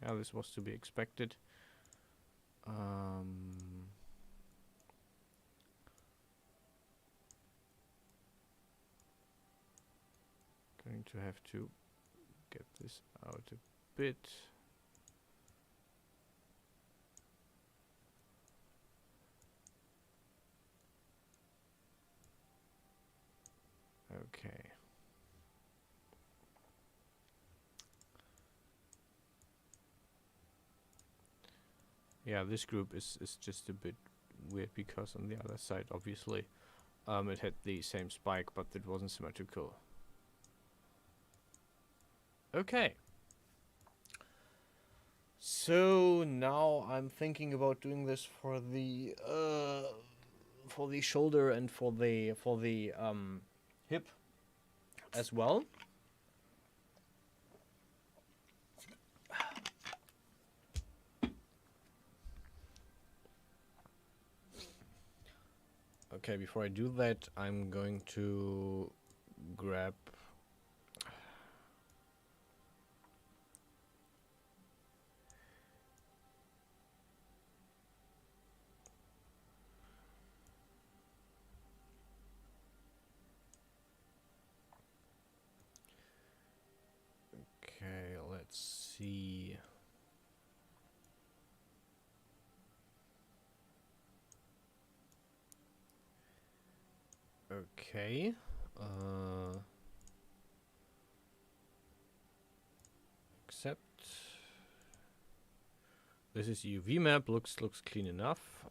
Yeah, this was to be expected. Going to have to get this out a bit. Okay. Yeah, this group is just a bit weird because on the other side, obviously, it had the same spike, but it wasn't symmetrical. Okay. So now I'm thinking about doing this for the shoulder and for the hip as well. Okay, before I do that, I'm going to grab okay, let's see. Okay. Accept. This is UV map. Looks clean enough.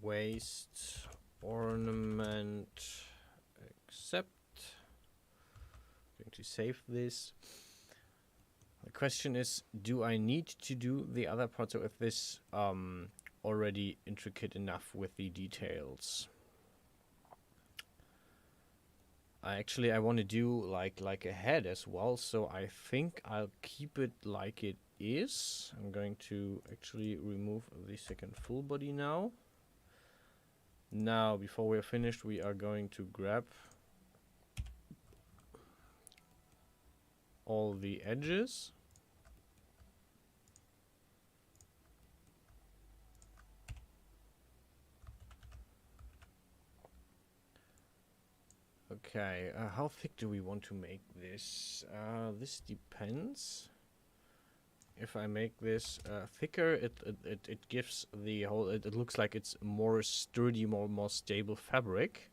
Waste ornament accept. Going to save this. The question is, do I need to do the other part? So if this already intricate enough with the details. I want to do like a head as well, so I think I'll keep it like it is. I'm going to actually remove the second full body now. Now, before we're finished, we are going to grab all the edges. Okay, how thick do we want to make this? This depends. If I make this thicker, it gives the whole. It looks like it's more sturdy, more stable fabric.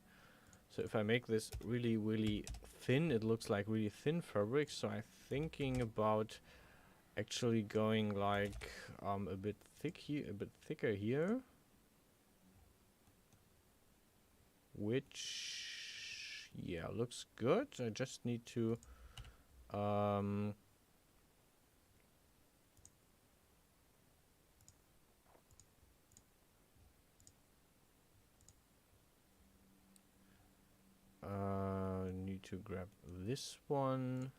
So if I make this really thin, it looks like really thin fabric. So I'm thinking about actually going like a bit thick here, a bit thicker here, which yeah looks good. I just need to need to grab this one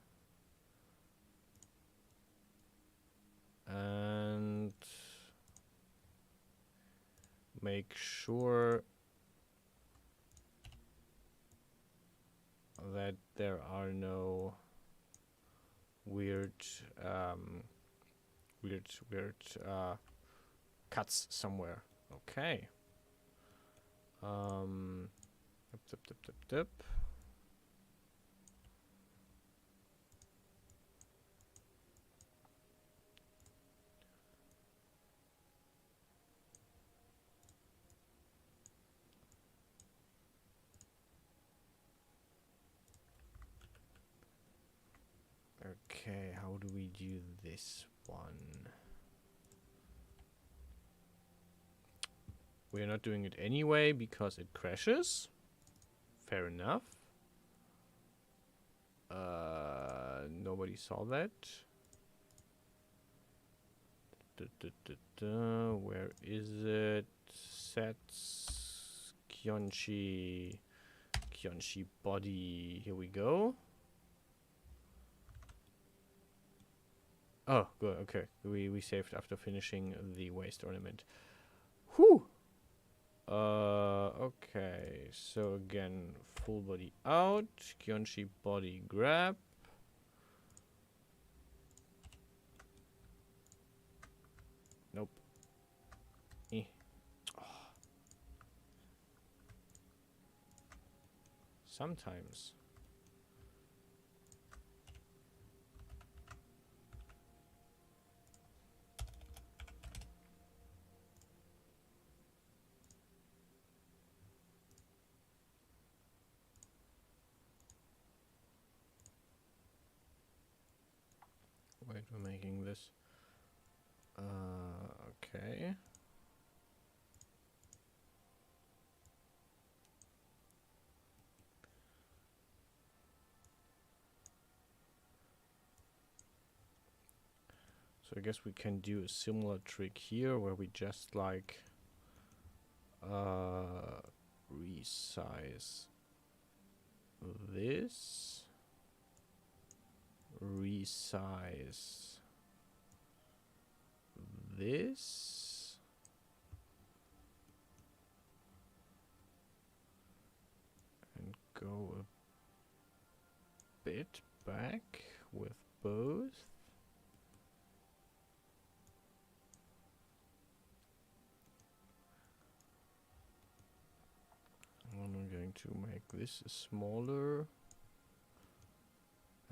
and make sure that there are no weird cuts somewhere. Okay. Dip. Okay, how do we do this one? We're not doing it anyway because it crashes. Fair enough. Nobody saw that. Where is it? Sets Kyonshi body. Here we go. Oh, good. Okay, we saved after finishing the waist ornament. Whew. Okay. So again, full body out. Kyonshi body grab. Nope. Oh. Sometimes. Wait, we're making this. Okay. So I guess we can do a similar trick here where we just like resize this, resize this, and go a bit back with both. I'm going to make this smaller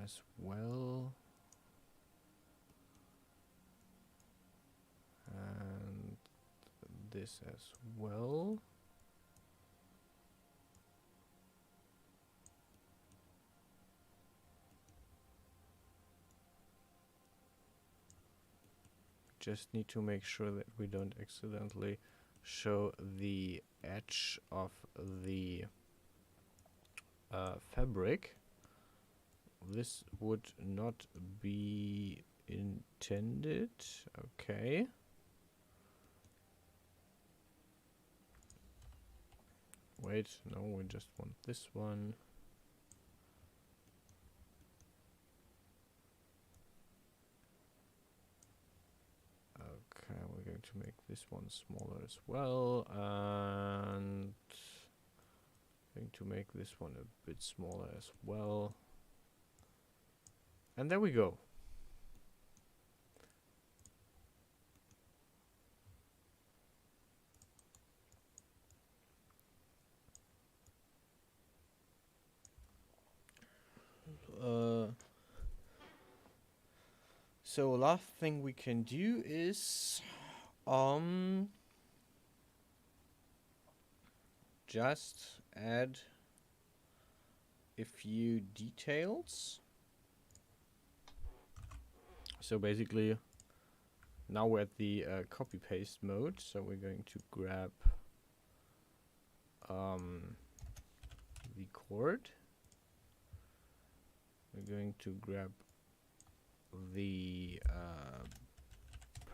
as well. And this as well. just need to make sure that we don't accidentally show the edge of the fabric. This would not be intended. Okay. Wait, no, we just want this one. Okay, we're going to make this one smaller as well, and going to make this one a bit smaller as well. And there we go. So last thing we can do is just add a few details. So basically now we're at the copy paste mode, so we're going to grab the cord. We're going to grab the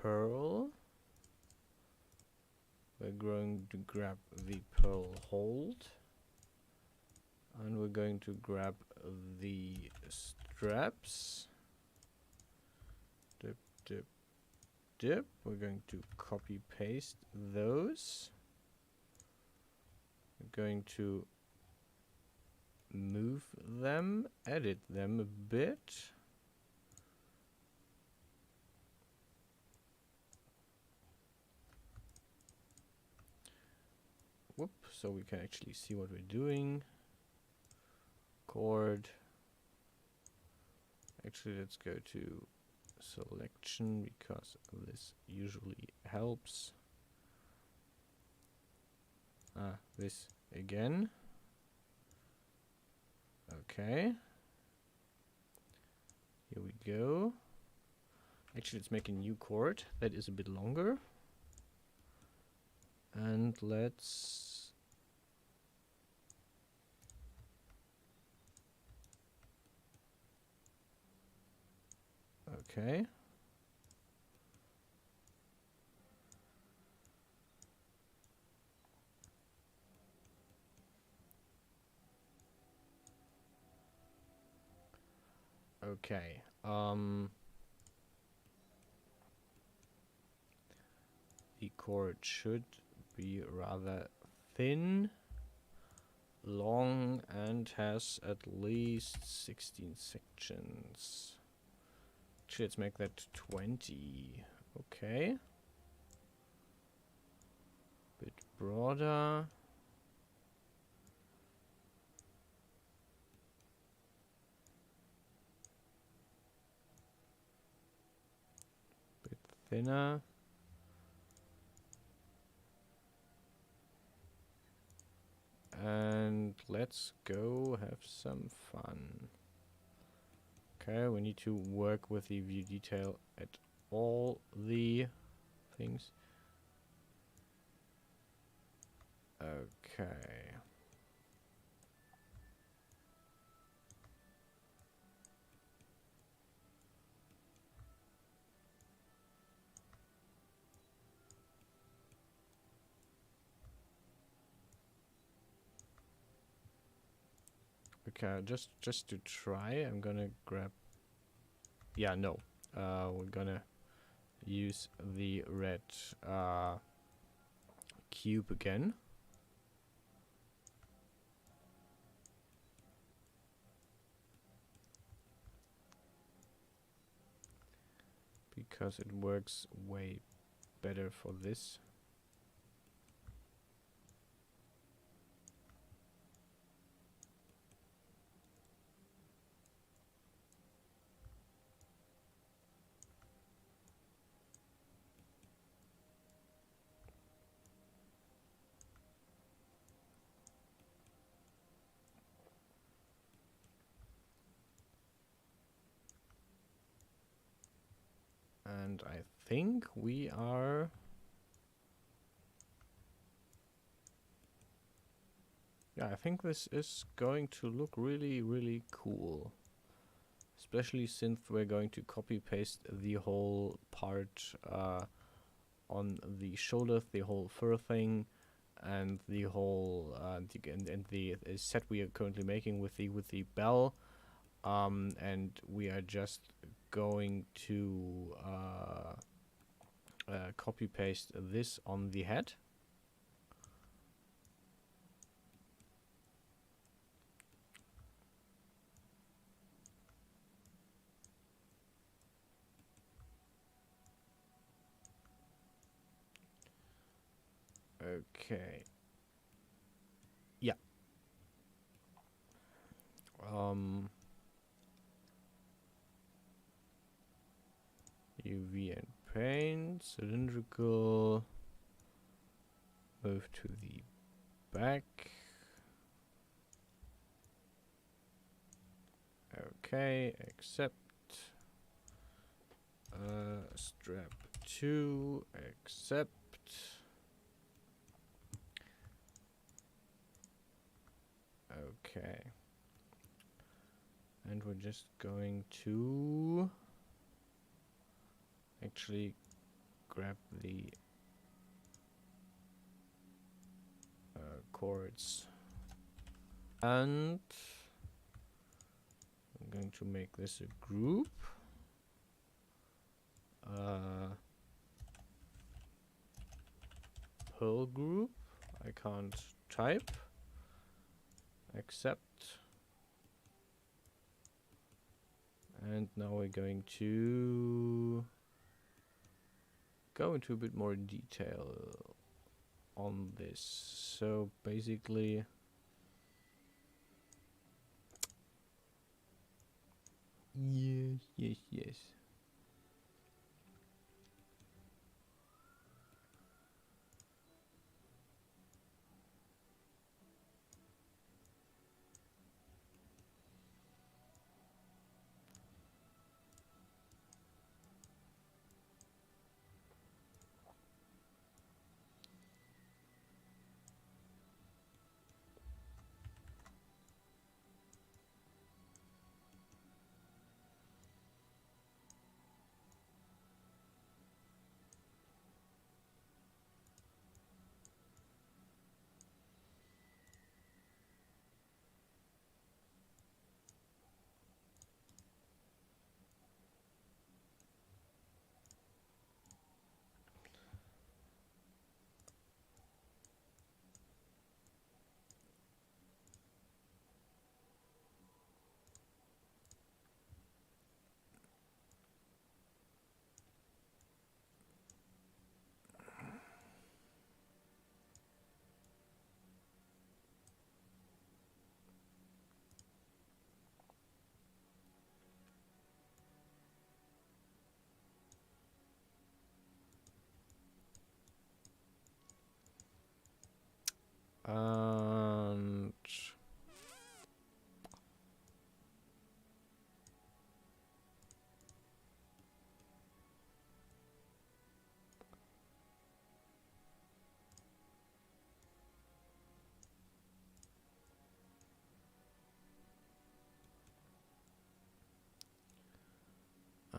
pearl. We're going to grab the pearl hold, and we're going to grab the straps. Dip, dip, dip. We're going to copy paste those. We're going to move them, edit them a bit. Whoop, so we can actually see what we're doing. Chord. Actually, let's go to selection because this usually helps. This again. Okay. Here we go. Actually, let's make a new chord that is a bit longer. And let's okay. Okay. The chord should be rather thin, long, and has at least 16 sections. Actually, let's make that 20. Okay. Bit broader. Bit thinner. And let's go have some fun. Okay, we need to work with the view detail at all the things. Okay. Okay, just to try, I'm gonna grab. Yeah, no. We're gonna use the red cube again. Because it works way better for this. And I think we are... Yeah, I think this is going to look really, really cool. Especially since we're going to copy-paste the whole part on the shoulders, the whole fur thing, and the whole and the set we are currently making with the bell. And we are just going to copy-paste this on the head. Okay. Yeah. UV and paint, cylindrical. Move to the back. Okay, accept. Strap 2, accept. Okay. And we're just going to actually grab the cords. And I'm going to make this a group. Pearl group. I can't type. Accept. And now we're going to go into a bit more detail on this. So basically, yes.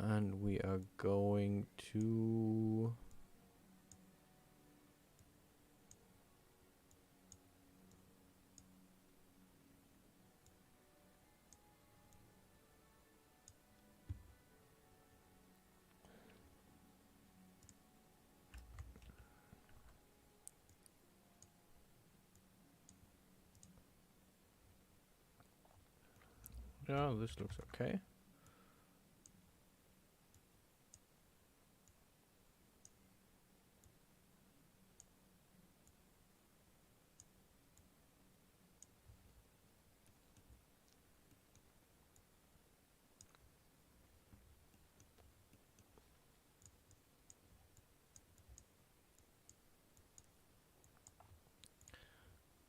And we are going to yeah, this looks okay.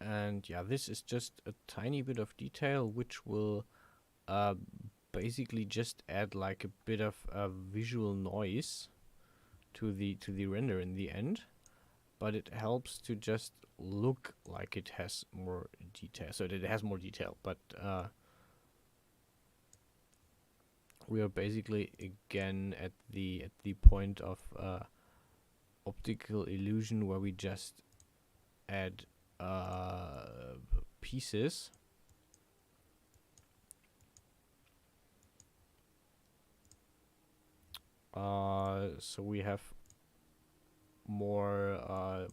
And yeah, this is just a tiny bit of detail which will basically just add like a bit of visual noise to the render in the end, but it helps to just look like it has more detail. So that it has more detail, but we are basically again at the point of optical illusion, where we just add pieces. So we have more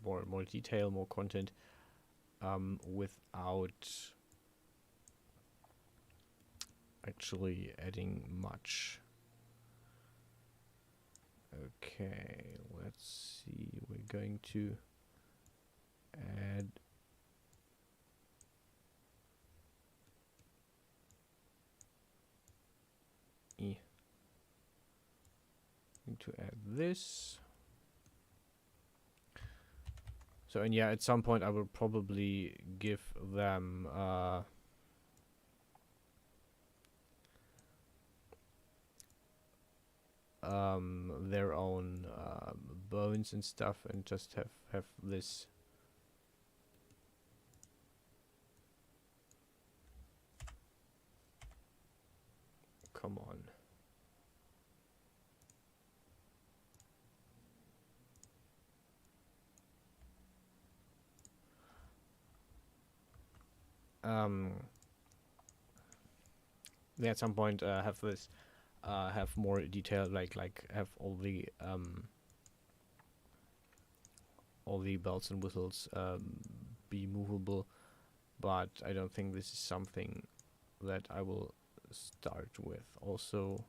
detail, more content, without actually adding much. Okay, let's see. We're going to add to add this. So, and yeah, at some point I will probably give them their own bones and stuff, and just have this. Come on. They at some point have this, have more detail, like have all the bells and whistles be movable, but I don't think this is something that I will start with. Also,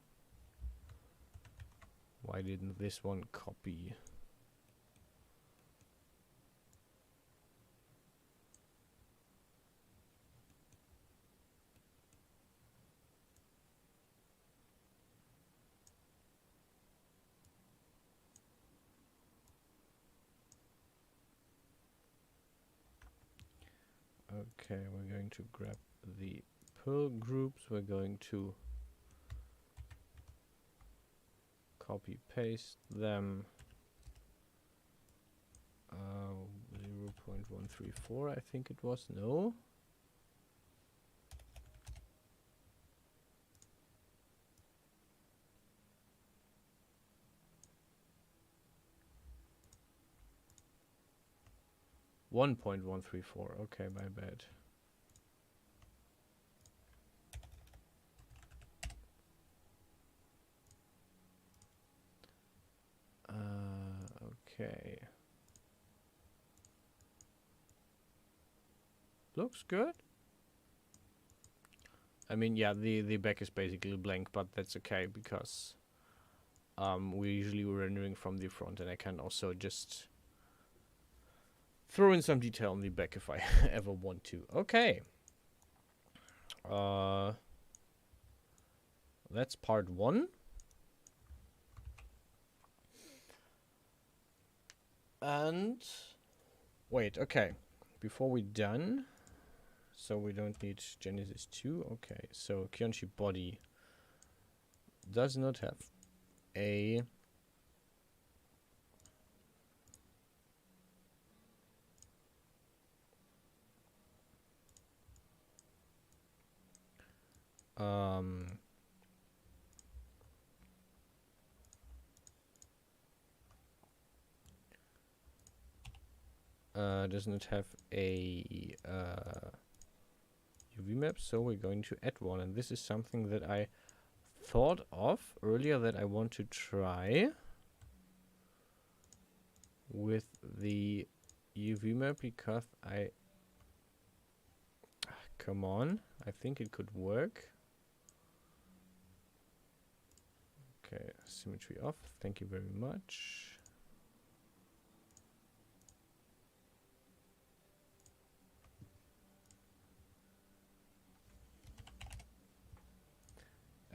why didn't this one copy? Okay, we're going to grab the pearl groups. We're going to copy paste them. 0.134, I think it was. No. .134. Okay, my bad. Okay. Looks good. I mean, yeah, the back is basically blank, but that's okay because we're usually rendering from the front, and I can also just throw in some detail on the back if I ever want to. Okay. That's part 1. And wait, okay. Before we're done, so we don't need Genesis 2. Okay, so Kyonchi body does not have a does not have a UV map, so we're going to add one, and this is something that I thought of earlier that I want to try with the UV map, because come on, I think it could work. Okay, symmetry off, thank you very much.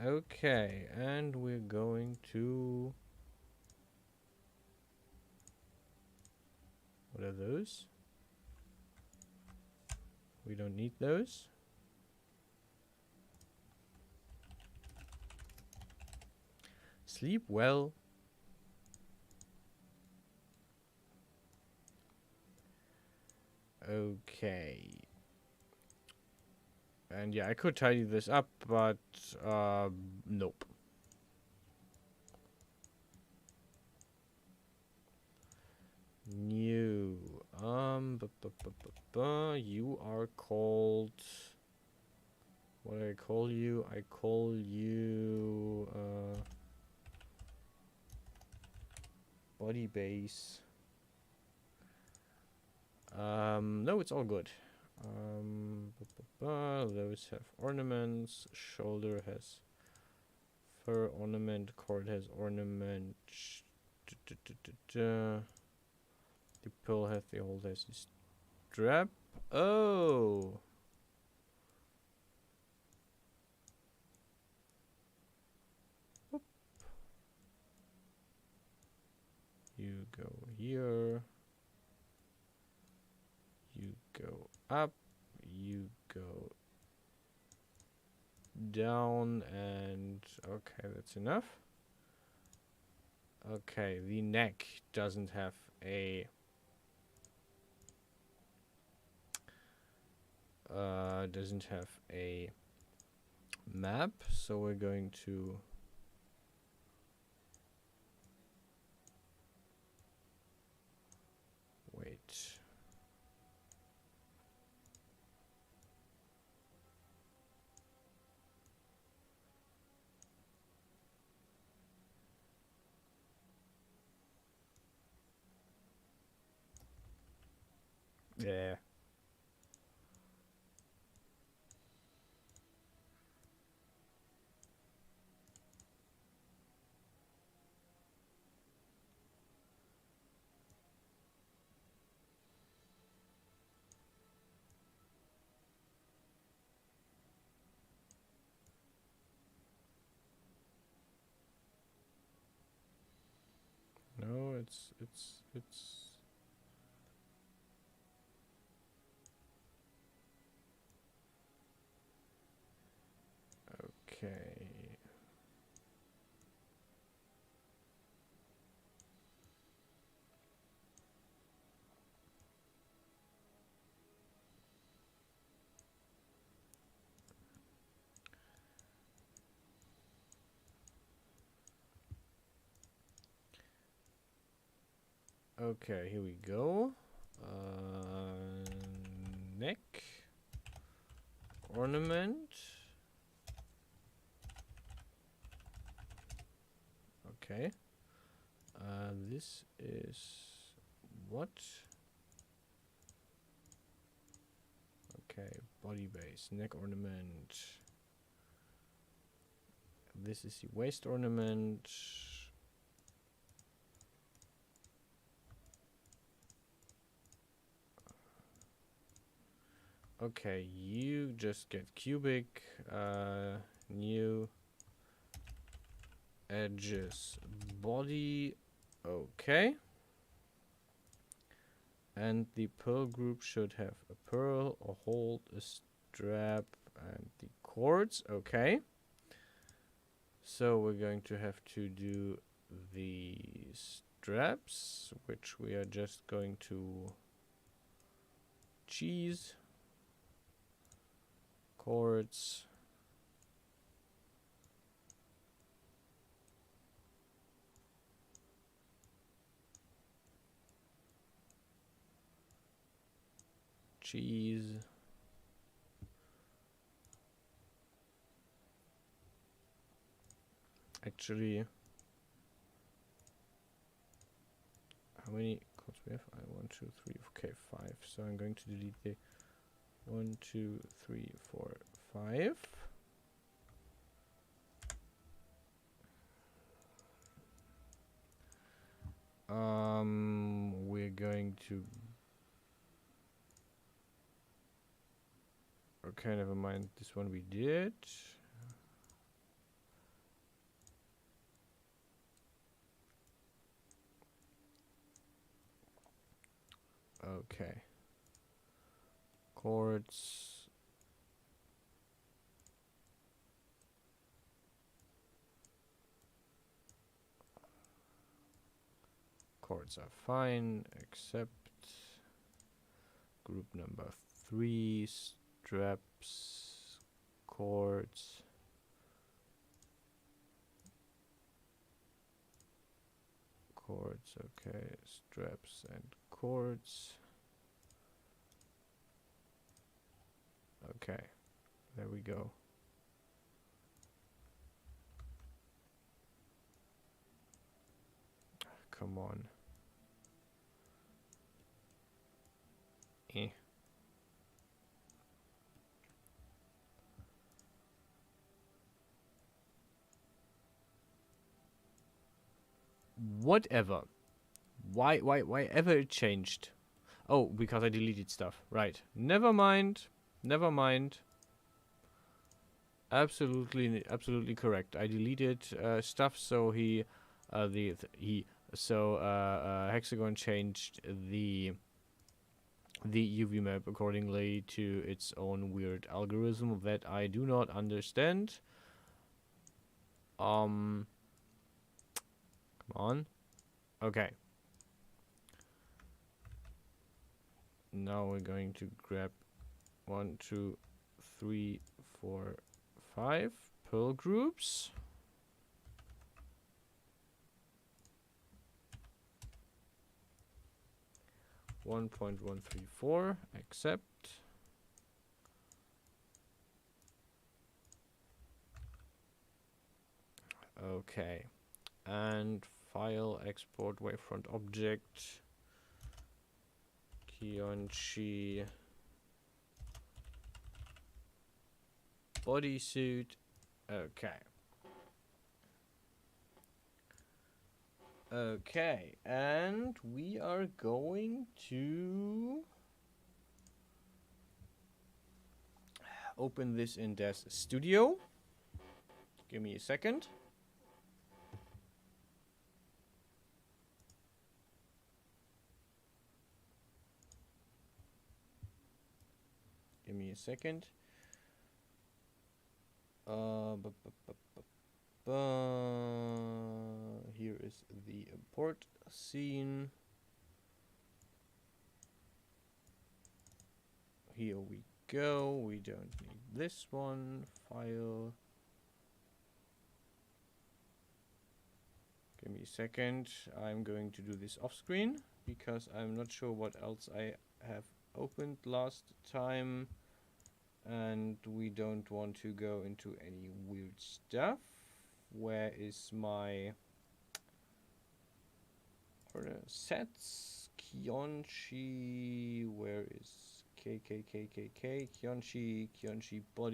Okay, and we're going to... What are those? We don't need those. Sleep well. Okay. And yeah, I could tidy this up, but nope. New. You are called. What do I call you? I call you body base. No, it's all good. Those have ornaments. Shoulder has fur ornament. Cord has ornament. The pearl has the hold has the strap. Oh. Whoop. You go here. You go up. You go down, and okay, that's enough. Okay, the neck doesn't have a map, so we're going to wait. Yeah. No, it's okay. Okay, here we go. Neck ornament. Okay. This is what? Okay, body base, neck ornament. This is the waist ornament. Okay, you just get cubic, new edges, body, okay. And the pearl group should have a pearl, a hold, a strap, and the cords, okay. So we're going to have to do the straps, which we are just going to cheese. Cords. Cheese. Actually, how many cords we have? 1, 2, 3, okay, 5. So I'm going to delete the 1, 2, 3, 4, 5. We're going to. Okay, never mind. This one we did. Okay. Chords. Chords are fine, except group number 3, straps, cords. Cords, okay, straps and cords. Okay, there we go. Come on. Eh. Whatever. Why ever it changed? Oh, because I deleted stuff. Right. Never mind. Never mind. Absolutely correct. I deleted stuff, so Hexagon changed the UV map accordingly to its own weird algorithm that I do not understand. Come on. Okay. Now we're going to grab 1, 2, 3, 4, 5 Perl groups. .134 accept. Okay, and file export wavefront object Kyonchi bodysuit. Okay. Okay, and we are going to open this in Des Studio. Give me a second. Give me a second. Here is the import scene. Here we go. We don't need this one. File. Give me a second. I'm going to do this off screen because I'm not sure what else I have opened last time. And we don't want to go into any weird stuff. Where is my order sets? Kyonchi, where is KKKKK? Kyonchi body.